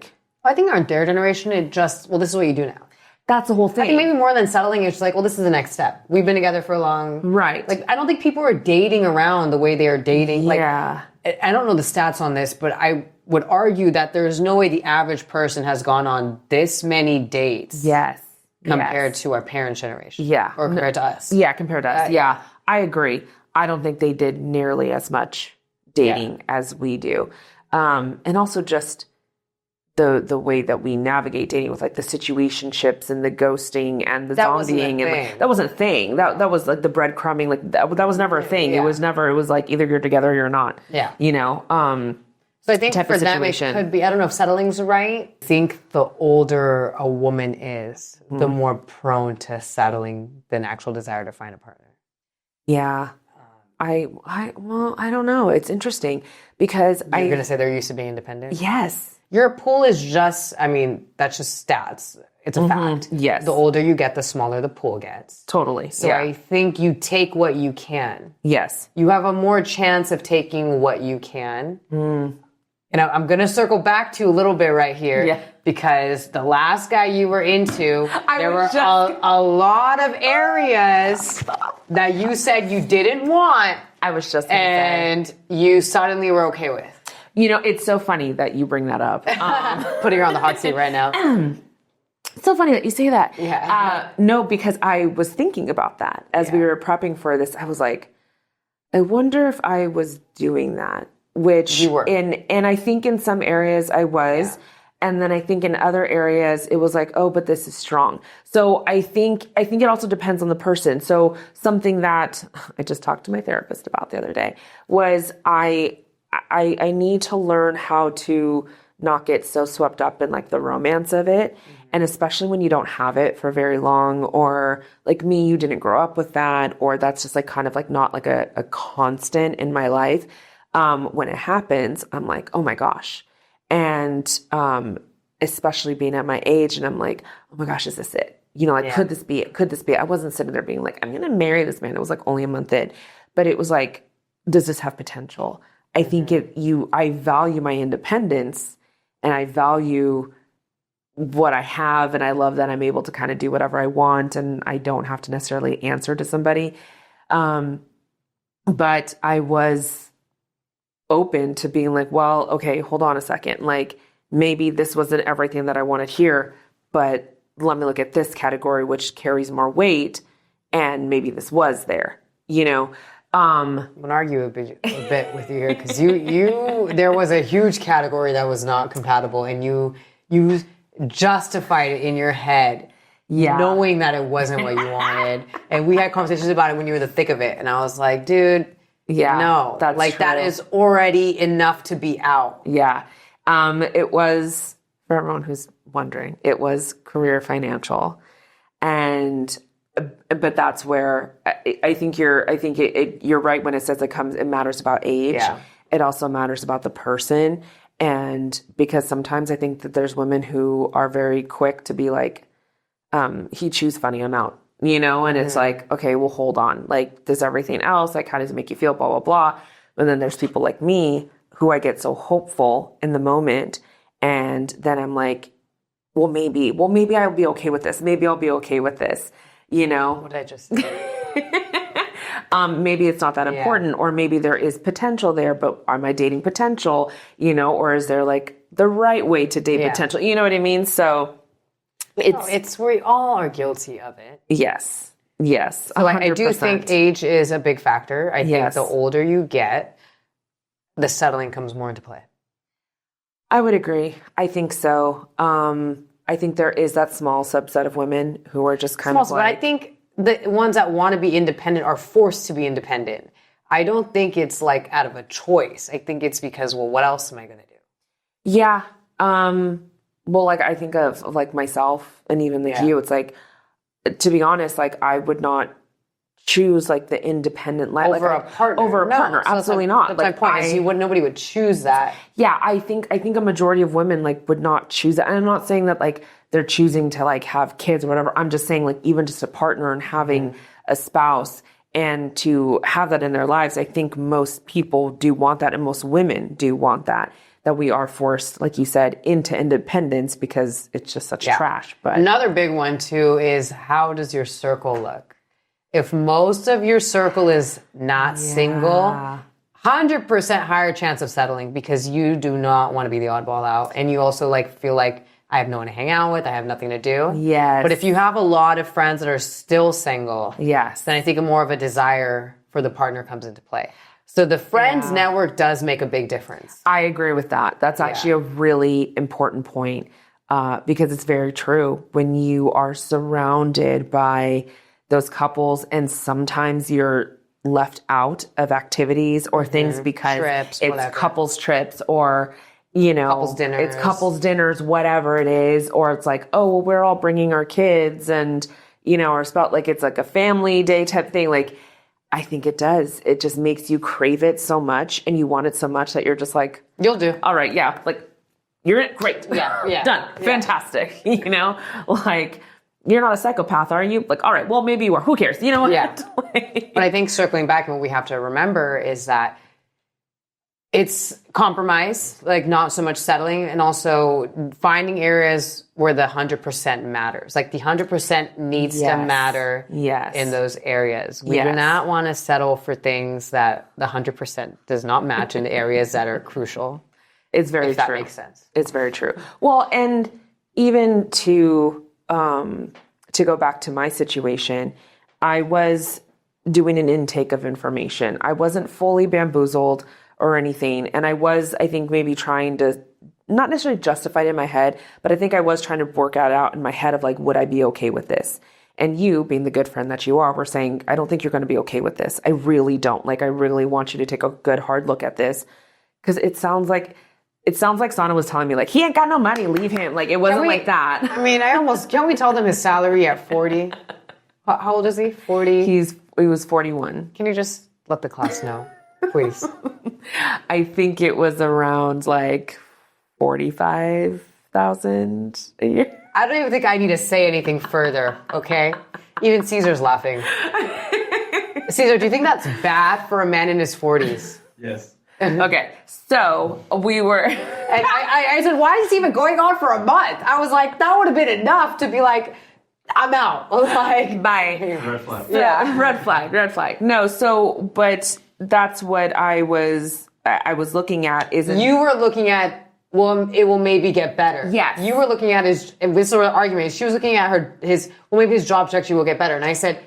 think their generation, this is what you do now. That's the whole thing. I think maybe more than settling, it's this is the next step. We've been together for long. Right. I don't think people are dating around the way they are dating. Yeah. I don't know the stats on this, but I would argue that there's no way the average person has gone on this many dates. Yes. Compared to our parents' generation. Yeah. Or compared to us. Yeah, compared to us. Yeah. I agree. I don't think they did nearly as much dating as we do. And also just the way that we navigate dating with like the situationships and the ghosting and the zombieing and like, that wasn't a thing. That was like the breadcrumbing, like that was never a thing. It was like either you're together or you're not. Yeah. You know? So I think for them it could be, I don't know if settling's right. I think the older a woman is, the more prone to settling than actual desire to find a partner. Yeah. Well, I don't know. It's interesting because You're going to say they're used to being independent? Yes. Your pool is just, I mean, that's just stats. It's a fact. Yes. The older you get, the smaller the pool gets. Totally. So I think you take what you can. Yes. You have a more chance of taking what you can. And I'm going to circle back to a little bit right here because the last guy you were into, there were a lot of areas that you said you didn't want. I was just going to say. And you suddenly were okay with. You know, it's so funny that you bring that up. Putting her on the hot seat right now. It's so funny that you say that. Yeah. No, because I was thinking about that as we were prepping for this. I was like, I wonder if I was doing that. Which you were. And I think in some areas I was, and then I think in other areas it was like, oh, but this is strong. So I think it also depends on the person. So something that I just talked to my therapist about the other day was I need to learn how to not get so swept up in like the romance of it. And especially when you don't have it for very long, or like me, you didn't grow up with that, or that's just like kind of like not like a constant in my life. When it happens, I'm like, oh my gosh. And especially being at my age, and I'm like, oh my gosh, is this it? You know, like, could this be it? Could this be it? I wasn't sitting there being like, I'm going to marry this man. It was like only a month in. But it was like, does this have potential? I think I value my independence, and I value what I have, and I love that I'm able to kind of do whatever I want, and I don't have to necessarily answer to somebody. But I was open to being like, well, okay, hold on a second. Like, maybe this wasn't everything that I wanted here, but let me look at this category, which carries more weight, and maybe this was there, you know? I'm going to argue a bit with you here, because you there was a huge category that was not compatible, and you justified it in your head, knowing that it wasn't what you wanted. And we had conversations about it when you were in the thick of it, and I was like, dude, no, that's like true. that is already enough to be out. Yeah. It was, for everyone who's wondering, it was career financial. But that's where I think you're right when it says it matters about age. Yeah. It also matters about the person. And because sometimes I think that there's women who are very quick to be like, he chews funny, I'm out. You know, and it's like, okay, well, hold on. Like, does everything else, like, how does it make you feel? Blah, blah, blah. And then there's people like me who I get so hopeful in the moment. And then I'm like, well, maybe I'll be okay with this. Maybe I'll be okay with this. You know? What did I just say? Maybe it's not that important, or maybe there is potential there, but am I dating potential? You know, or is there like the right way to date potential? You know what I mean? So it's we all are guilty of it. Yes. Yes. So I do think age is a big factor. I think the older you get, the settling comes more into play. I would agree. I think so. I think there is that small subset of women who are just kind of like... But I think the ones that want to be independent are forced to be independent. I don't think it's like out of a choice. I think it's because, well, what else am I going to do? Yeah. Well, like I think of like myself and even like you, it's like, to be honest, like I would not choose like the independent life over a partner. Over a partner. So absolutely not. That's like, my point is nobody would choose that. Yeah. I think a majority of women like would not choose that. And I'm not saying that like they're choosing to like have kids or whatever. I'm just saying like even just a partner and having a spouse and to have that in their lives. I think most people do want that, and most women do want that we are forced, like you said, into independence because it's just such trash. But another big one too is, how does your circle look? If most of your circle is not single, 100% higher chance of settling, because you do not want to be the oddball out. And you also like feel like, I have no one to hang out with, I have nothing to do. Yes. But if you have a lot of friends that are still single, yes, then I think more of a desire for the partner comes into play. So the friends network does make a big difference. I agree with that. That's actually a really important point because it's very true. When you are surrounded by those couples and sometimes you're left out of activities or things because Trips, it's whatever. couples trips or, you know, Couples dinners. it's couples dinners, whatever it is. Or it's like, oh, well, we're all bringing our kids and, you know, or it's about like, it's like a family day type thing. Like, I think it does. It just makes you crave it so much and you want it so much that you're just like, You'll do. all right, yeah, like you're in, great. Yeah. Done. Fantastic. You know, like you're not a psychopath, are you? Like, all right, well, maybe you are. Who cares? You know what? Yeah. But I think circling back, what we have to remember is that it's compromise, like not so much settling, and also finding areas where the 100% matters. Like the 100% needs to matter in those areas. We do not want to settle for things that the 100% does not match in areas that are crucial. It's very if true. That makes sense. It's very true. Well, and even to go back to my situation, I was doing an intake of information. I wasn't fully bamboozled or anything. And I was, I think, maybe trying to not necessarily justify it in my head, but I think I was trying to work it out in my head of like, would I be okay with this? And you, being the good friend that you are, were saying, I don't think you're going to be okay with this. I really don't. Like, I really want you to take a good hard look at this. Because it sounds like Sana was telling me, like, he ain't got no money, leave him. Like, it wasn't like that. I mean, can't we tell them his salary at 40? How old is he? 40? He was 41. Can you just let the class know, please? I think it was around like 45,000 a year. I don't even think I need to say anything further, okay? Even Caesar's laughing. Caesar, do you think that's bad for a man in his 40s? Yes. Okay, so we were... And I said, why is he even going on for a month? I was like, that would have been enough to be like, I'm out. Like, bye. Red flag. Yeah, red flag. No, so, but that's what I was looking at. You were looking at, well, it will maybe get better. Yes. You were looking at and this sort of argument. She was looking at maybe his job trajectory will get better. And I said,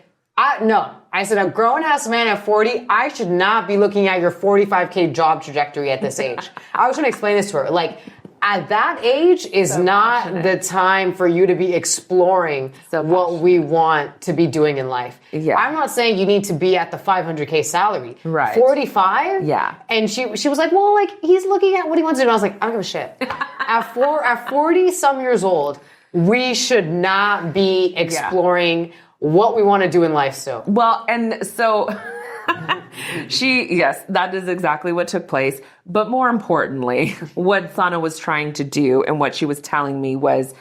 no. I said, a grown-ass man at 40, I should not be looking at your 45K job trajectory at this age. I was trying to explain this to her. Like, at that age is not the time for you to be exploring what we want to be doing in life. Yeah. I'm not saying you need to be at the 500K salary. Right. 45? Yeah. And she was like, well, like, he's looking at what he wants to do. And I was like, I don't give a shit. At 40-some years old, we should not be exploring what we want to do in life still. Well, and so yes, that is exactly what took place. But more importantly, what Sana was trying to do and what she was telling me was,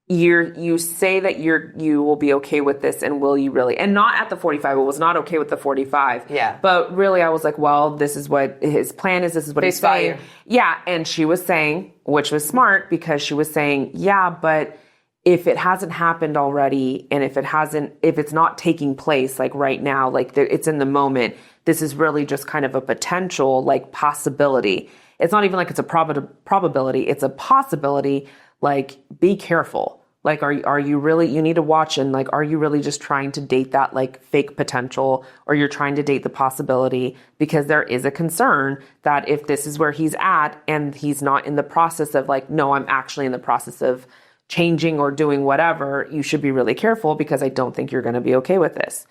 you say that you will be okay with this, and will you really? And not at the 45. It was not okay with the 45. Yeah. But really, I was like, well, this is what his plan is. This is what he's saying. Yeah. And she was saying, which was smart, because she was saying, yeah, but if it hasn't happened already, and if it's not taking place like right now, like it's in the moment, this is really just kind of a potential like possibility. It's not even like it's a probability, it's a possibility. Like, be careful. Like, are you really, you need to watch, and like, are you really just trying to date that like fake potential, or you're trying to date the possibility? Because there is a concern that if this is where he's at and he's not in the process of like, no, I'm actually in the process of changing or doing whatever, you should be really careful, because I don't think you're going to be okay with this.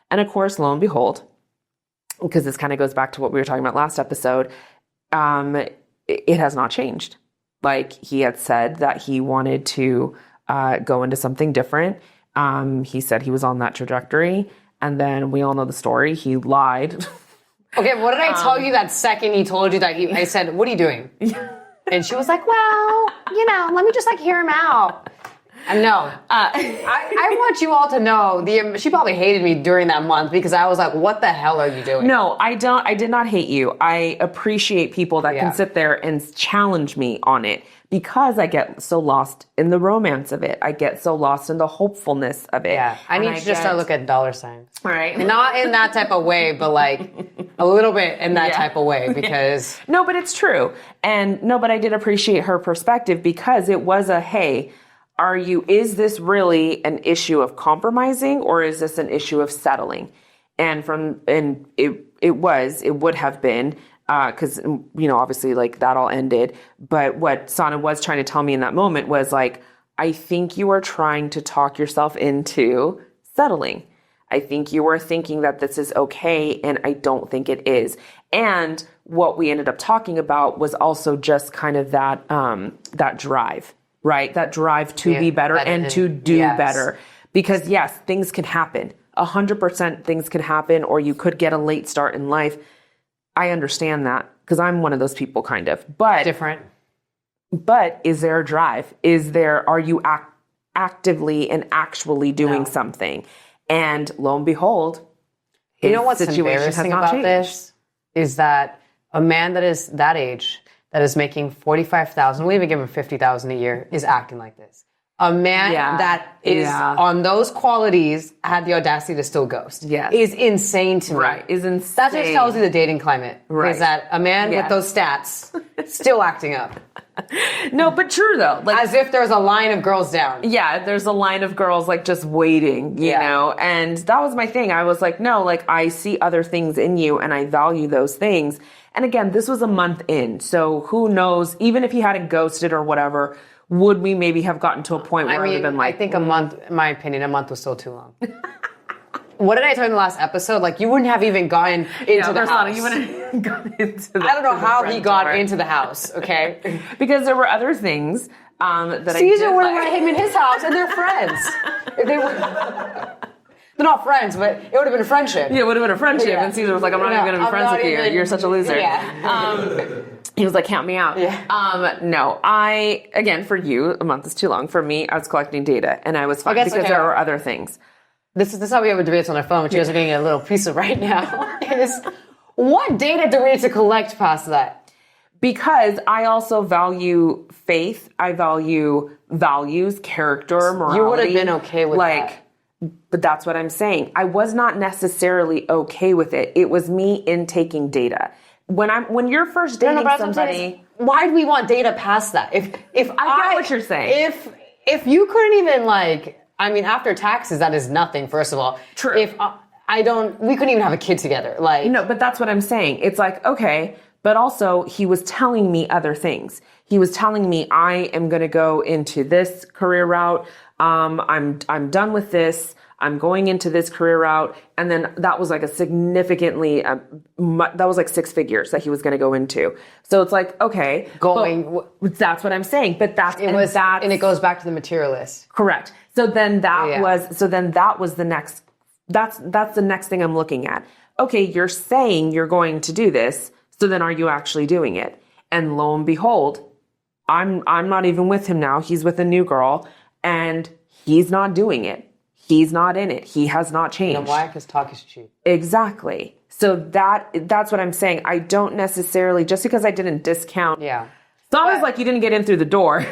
And of course, lo and behold, because this kind of goes back to what we were talking about last episode, it has not changed. Like, he had said that he wanted to go into something different. He said he was on that trajectory, and then we all know the story. He lied. Okay, what did I tell you that second he told you that I said, what are you doing? And she was like, well, let me just like hear him out. And no, I want you all to know, she probably hated me during that month, because I was like, what the hell are you doing? No, I did not hate you. I appreciate people that can sit there and challenge me on it, because I get so lost in the romance of it. I get so lost in the hopefulness of it. Yeah, I need to just start looking at dollar signs. Right. Not in that type of way, but like a little bit in that type of way, because... No, but it's true. But I did appreciate her perspective, because it was hey, is this really an issue of compromising, or is this an issue of settling? and it would have been, because, obviously like that all ended. But what Sana was trying to tell me in that moment was like, I think you are trying to talk yourself into settling. I think you were thinking that this is okay, and I don't think it is. And what we ended up talking about was also just kind of that drive, right? That drive to be better and to do better. Because yes, things can happen. 100% things could happen, or you could get a late start in life. I understand that because I'm one of those people kind of, but different. But is there a drive? Are you actively and actually doing something? And lo and behold, you know what's embarrassing about this is that a man that is that age, that is making $45,000, we'll even give him $50,000 a year, is acting like this. A man that is on those qualities had the audacity to still ghost. Is insane to me. Right, is insane. That just tells you the dating climate. Right. Is that a man with those stats still acting up. No, but true though. Like, as if there's a line of girls down. Yeah, there's a line of girls like just waiting, you know? And that was my thing. I was like, no, like I see other things in you and I value those things. And again, this was a month in. So who knows, even if he hadn't ghosted or whatever, would we maybe have gotten to a point where I would have been like... I think a month, in my opinion, a month was still too long. What did I tell you in the last episode? Like, you wouldn't have even gotten into the house. You wouldn't have gotten into the I don't know how he got into the house, okay? Because there were other things that Caesar would have let him in his house, and they're friends. They're not friends, but it would have been a friendship. Yeah, it would have been a friendship, and Caesar was like, I'm not even going to be friends with you. You're such a loser. Yeah. He was like, count me out. Yeah. No, again, for you, a month is too long. For me, I was collecting data, and I was fine because there were other things. This is how we have a debate on our phone, which you guys are getting a little piece of right now, is what data do we need to collect past that? Because I also value faith. I value values, character, morality. You would have been okay with that. But that's what I'm saying. I was not necessarily okay with it. It was me intaking data. When you're first dating somebody, why do we want data past that? If I get what you're saying. If you couldn't even after taxes, that is nothing. First of all, true. If we couldn't even have a kid together. No, but that's what I'm saying. It's like, okay, but also he was telling me other things. He was telling me I am going to go into this career route. I'm done with this. I'm going into this career route. And then that was like a significantly, that was like 6 figures that he was going to go into. So it's like, okay. That's what I'm saying. But and it goes back to the materialist. Correct. So then that was the next, that's the next thing I'm looking at. Okay, you're saying you're going to do this. So then are you actually doing it? And lo and behold, I'm not even with him now. He's with a new girl and he's not doing it. He's not in it. He has not changed. You know why? Because talk is cheap. Exactly. So that's what I'm saying. I don't necessarily, just because I didn't discount. Yeah. It's always like you didn't get in through the door.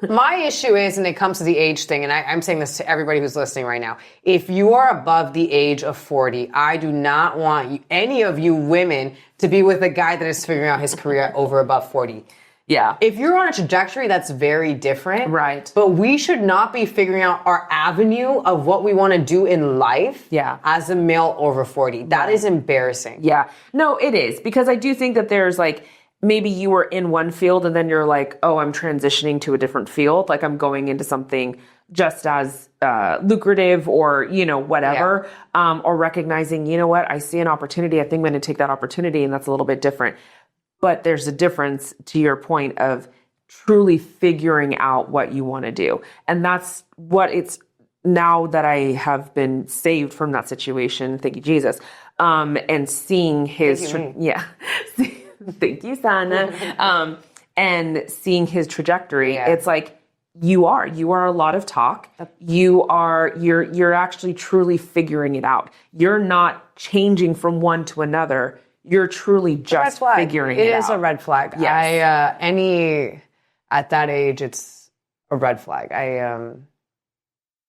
My issue is, and it comes to the age thing, and I'm saying this to everybody who's listening right now. If you are above the age of 40, I do not want any of you women to be with a guy that is figuring out his career over above 40. Yeah. If you're on a trajectory, that's very different. Right. But we should not be figuring out our avenue of what we want to do in life as a male over 40. That is embarrassing. Yeah. No, it is. Because I do think that there's like, maybe you were in one field and then you're like, oh, I'm transitioning to a different field. Like I'm going into something just as lucrative or, whatever. Yeah. Or recognizing, you know what, I see an opportunity. I think I'm going to take that opportunity, and that's a little bit different. But there's a difference, to your point, of truly figuring out what you want to do. And that's what it's now that I have been saved from that situation. Thank you, Jesus. And seeing his, thank you, Sana. And seeing his trajectory, it's like, you are a lot of talk. You're actually truly figuring it out. You're not changing from one to another. You're truly just figuring it out. It is a red flag. Yes. At that age, it's a red flag. I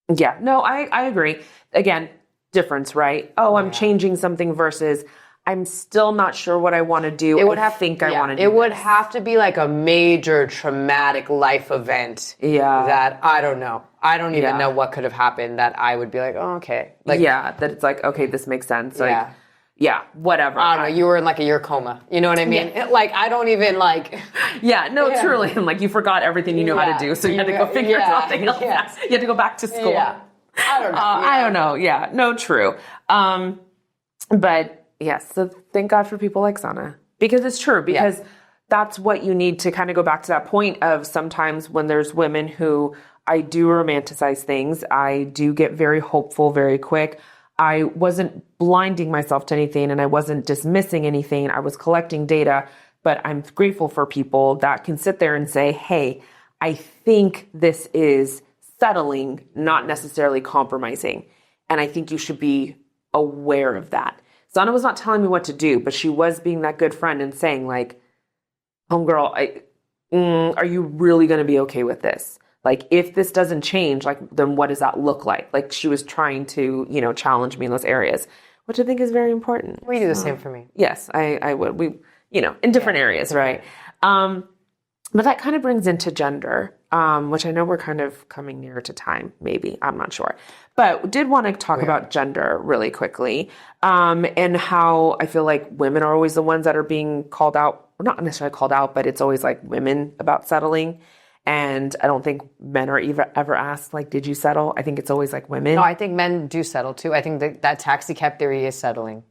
agree. Again, difference, right? Oh, I'm changing something versus I'm still not sure what I want to do. I want to do it would have to be like a major traumatic life event. Yeah. That I don't know. I don't even Yeah. know what could have happened that I would be like, oh, okay. Like, that it's like, okay, this makes sense. Like, Yeah. yeah, whatever. I don't know. You were in like a year coma. You know what I mean? Like, I don't even like. Yeah, no, truly. And like you forgot everything you knew how to do, so you had to go figure something else out. You had to go back to school. Yeah. I don't know. I don't know. Yeah, no, true. But yes, so thank God for people like Sana, because it's true, because that's what you need to kind of go back to that point of sometimes when there's women who I do romanticize things, I do get very hopeful very quick. I wasn't blinding myself to anything and I wasn't dismissing anything. I was collecting data, but I'm grateful for people that can sit there and say, hey, I think this is settling, not necessarily compromising. And I think you should be aware of that. Sana was not telling me what to do, but she was being that good friend and saying like, homegirl, are you really going to be okay with this? Like, if this doesn't change, like, then what does that look like? Like, she was trying to, challenge me in those areas, which I think is very important. We do the same for me. Yes, I would. We, in different areas, right? But that kind of brings into gender, which I know we're kind of coming near to time, maybe. I'm not sure. But did want to talk about gender really quickly, and how I feel like women are always the ones that are being called out, or not necessarily called out, but it's always like women about settling. And I don't think men are ever asked, like, did you settle? I think it's always like women. No, I think men do settle too. I think that taxi cab theory is settling.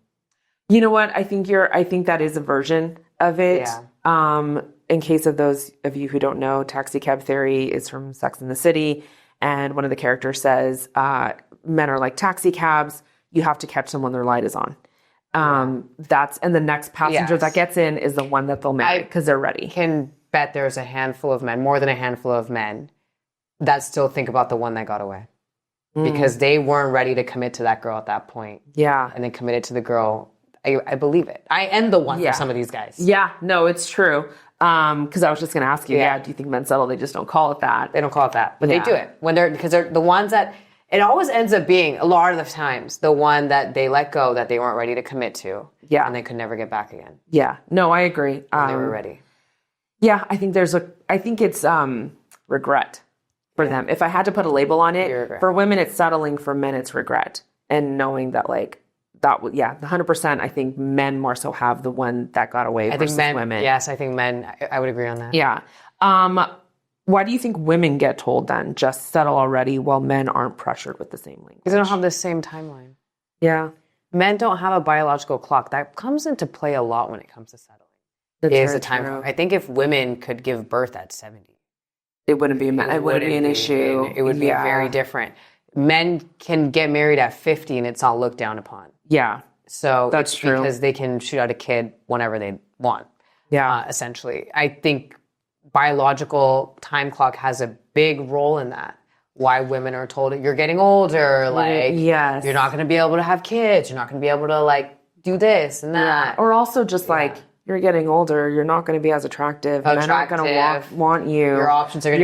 You know what? I think that is a version of it. Yeah. In case of those of you who don't know, taxi cab theory is from Sex and the City. And one of the characters says, men are like taxi cabs. You have to catch them when their light is on. And the next passenger that gets in is the one that they'll marry because they're ready. Can bet there's a handful of men, more than a handful of men, that still think about the one that got away. Because they weren't ready to commit to that girl at that point. Yeah. And then committed to the girl. I believe it. I am the one for some of these guys. Yeah, no, it's true. Because I was just going to ask you, do you think men settle? They just don't call it that. They don't call it that, but they do it because they're the ones that it always ends up being a lot of the times the one that they let go that they weren't ready to commit to, and they could never get back again. Yeah, no, I agree. They were ready. Yeah, I think it's regret for them. If I had to put a label on it, for women it's settling, for men it's regret, and knowing that like. The 100%. I think men more so have the one that got away versus women. Yes, I think men. I would agree on that. Yeah. Why do you think women get told then just settle already while men aren't pressured with the same language? Because they don't have the same timeline. Yeah. Men don't have a biological clock that comes into play a lot when it comes to settling. Is a time. I think if women could give birth at 70, it wouldn't be it wouldn't be an issue. It would be very different. Men can get married at 50 and it's all looked down upon. Yeah. So that's true. Because they can shoot out a kid whenever they want. Yeah. Essentially. I think biological time clock has a big role in that. Why women are told you're getting older, like you're not going to be able to have kids, you're not going to be able to like do this and that. Yeah. Or also just like you're getting older, you're not going to be as attractive. Men aren't going to want you. Your options are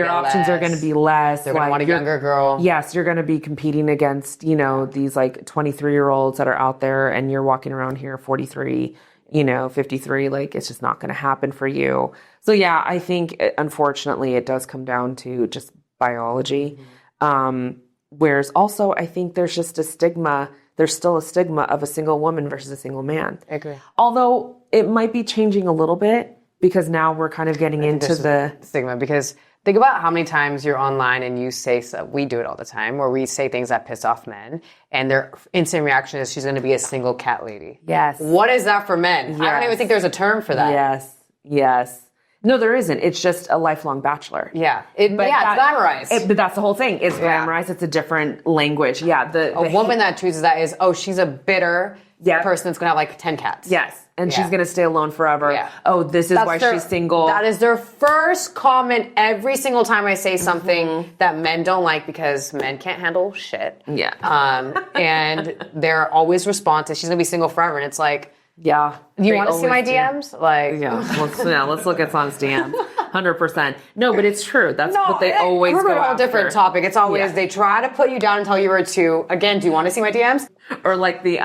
going to be less. They're going to want a younger girl. Yes, you're going to be competing against, these like 23-year-olds that are out there, and you're walking around here 43, 53. Like, it's just not going to happen for you. So yeah, I think unfortunately it does come down to just biology. Whereas also I think there's just a stigma. There's still a stigma of a single woman versus a single man. I agree. Although it might be changing a little bit because now we're kind of getting into the stigma. Because think about how many times you're online and you say, we do it all the time, where we say things that piss off men, and their instant reaction is she's going to be a single cat lady. Yes. What is that for men? Yes. I don't even think there's a term for that. Yes. No, there isn't. It's just a lifelong bachelor. Yeah. It's glamorized. But that's the whole thing. It's glamorized. It's a different language. Yeah. A woman that chooses that is, she's a bitter person that's going to have like 10 cats. Yes. And she's going to stay alone forever. Yeah. Oh, this is why she's single. That is their first comment every single time I say something that men don't like, because men can't handle shit. Yeah. And their always response is she's going to be single forever. And it's like, yeah. Do you want to see my DMs? Like, let's look at Sana's DMs. 100%. No, but it's true. That's what they always go after. A different topic. It's always they try to put you down until you were two. Again, do you want to see my DMs? Or like the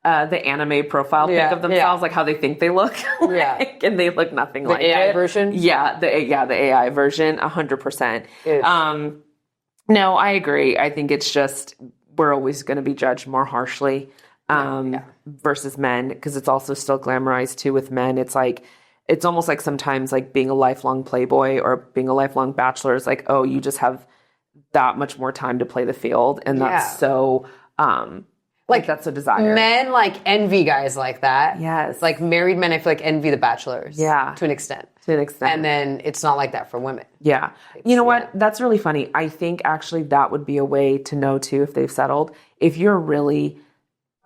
anime profile pic of themselves, like how they think they look, and they look nothing like AI it. version. Yeah, the AI version, 100%. No, I agree. I think it's just we're always going to be judged more harshly versus men, because it's also still glamorized too with men. It's like it's almost like sometimes like being a lifelong playboy or being a lifelong bachelor is like, oh, you just have that much more time to play the field, and that's so like that's a desire. Men like envy guys like that. Yes. Like married men, I feel like envy the bachelors. Yeah. To an extent. And then it's not like that for women. Yeah. You know what? That's really funny. I think actually that would be a way to know too if they've settled. If you're really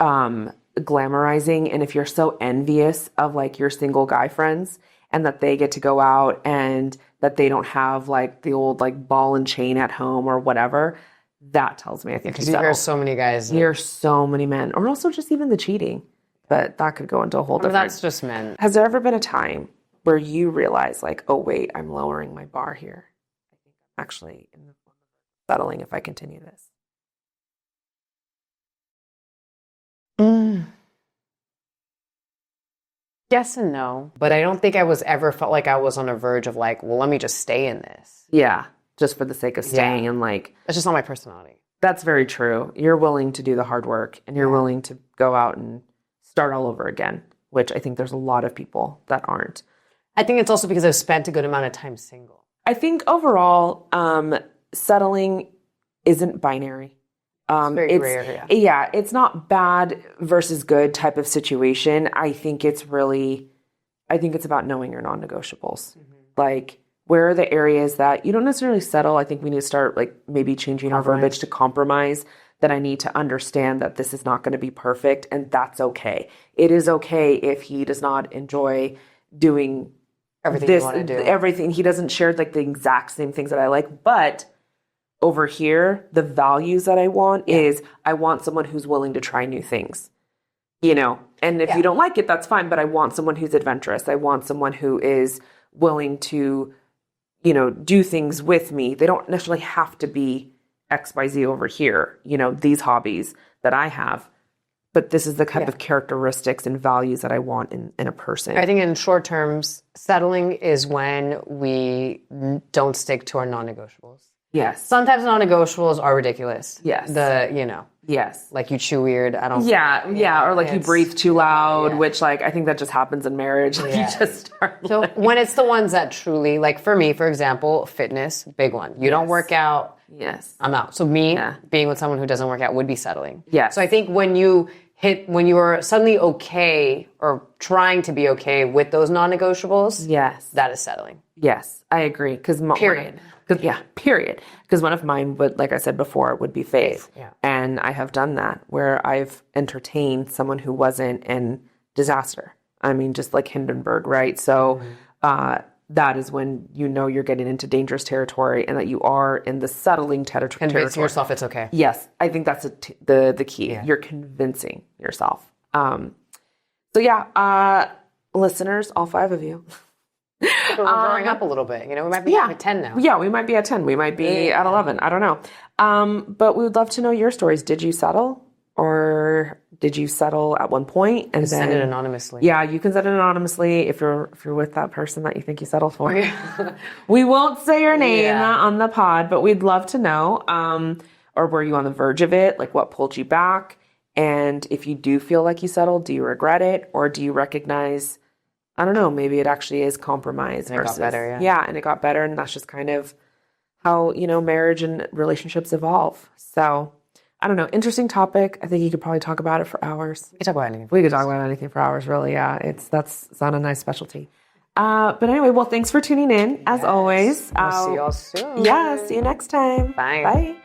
glamorizing and if you're so envious of like your single guy friends and that they get to go out and that they don't have like the old like ball and chain at home or whatever, that tells me I think because you hear so many guys. You hear so many men, or also just even the cheating. But that could go into a whole different. That's just men. Has there ever been a time where you realize like, oh wait, I'm lowering my bar here? I think I'm actually in the settling if I continue this. Yes and no. But I don't think I was ever felt like I was on a verge of like, well, let me just stay in this. Yeah. Just for the sake of staying and like. It's just not my personality. That's very true. You're willing to do the hard work and you're willing to go out and start all over again, which I think there's a lot of people that aren't. I think it's also because I've spent a good amount of time single. I think overall, settling isn't binary. It's very rare, yeah, it's not bad versus good type of situation. I think it's about knowing your non-negotiables. Mm-hmm. Like, where are the areas that you don't necessarily settle? I think we need to start like maybe changing our verbiage to compromise, that I need to understand that this is not going to be perfect and that's okay. It is okay if he does not enjoy doing everything you want to do. Everything. He doesn't share like the exact same things that I like, but over here, the values that I want is I want someone who's willing to try new things, you know, and if you don't like it, that's fine. But I want someone who's adventurous. I want someone who is willing to, you know, do things with me. They don't necessarily have to be XYZ over here, you know, these hobbies that I have. But this is the kind of characteristics and values that I want in a person. I think in short terms, settling is when we don't stick to our non-negotiables. Yes. Sometimes non-negotiables are ridiculous. Yes. Yes. Like you chew weird. I don't. Yeah. Or like you breathe too loud, which like I think that just happens in marriage. Like you just start. So when it's the ones that truly, like for me, for example, fitness, big one. You don't work out. Yes. I'm out. So me being with someone who doesn't work out would be settling. Yes. So I think when you are suddenly okay or trying to be okay with those non-negotiables, that is settling. Yes, I agree. Period. Because one of mine would, like I said before, would be faith. Yeah. And I have done that where I've entertained someone who wasn't in disaster. I mean, just like Hindenburg, right? So that is when you know you're getting into dangerous territory and that you are in the settling territory. Convincing yourself it's okay. Yes, I think that's the key. Yeah. You're convincing yourself. Listeners, all 5 of you. We're growing up a little bit. You know, we might be at 10 now. Yeah, we might be at 10. We might be at 11. I don't know. But we would love to know your stories. Did you settle? Or did you settle at one point and then send it anonymously? Yeah, you can send it anonymously if you're with that person that you think you settled for. Yeah. We won't say your name on the pod, but we'd love to know. Or were you on the verge of it? Like what pulled you back? And if you do feel like you settled, do you regret it? Or do you recognize, I don't know, maybe it actually is compromise and versus, it got better, yeah, and it got better, and that's just kind of how, you know, marriage and relationships evolve. So I don't know. Interesting topic. I think you could probably talk about it for hours. We could talk about anything. We could talk about anything for hours, really. Yeah, that's not a nice specialty. But anyway, well, thanks for tuning in, as always. We'll see y'all soon. Yeah, see you next time. Bye. Bye.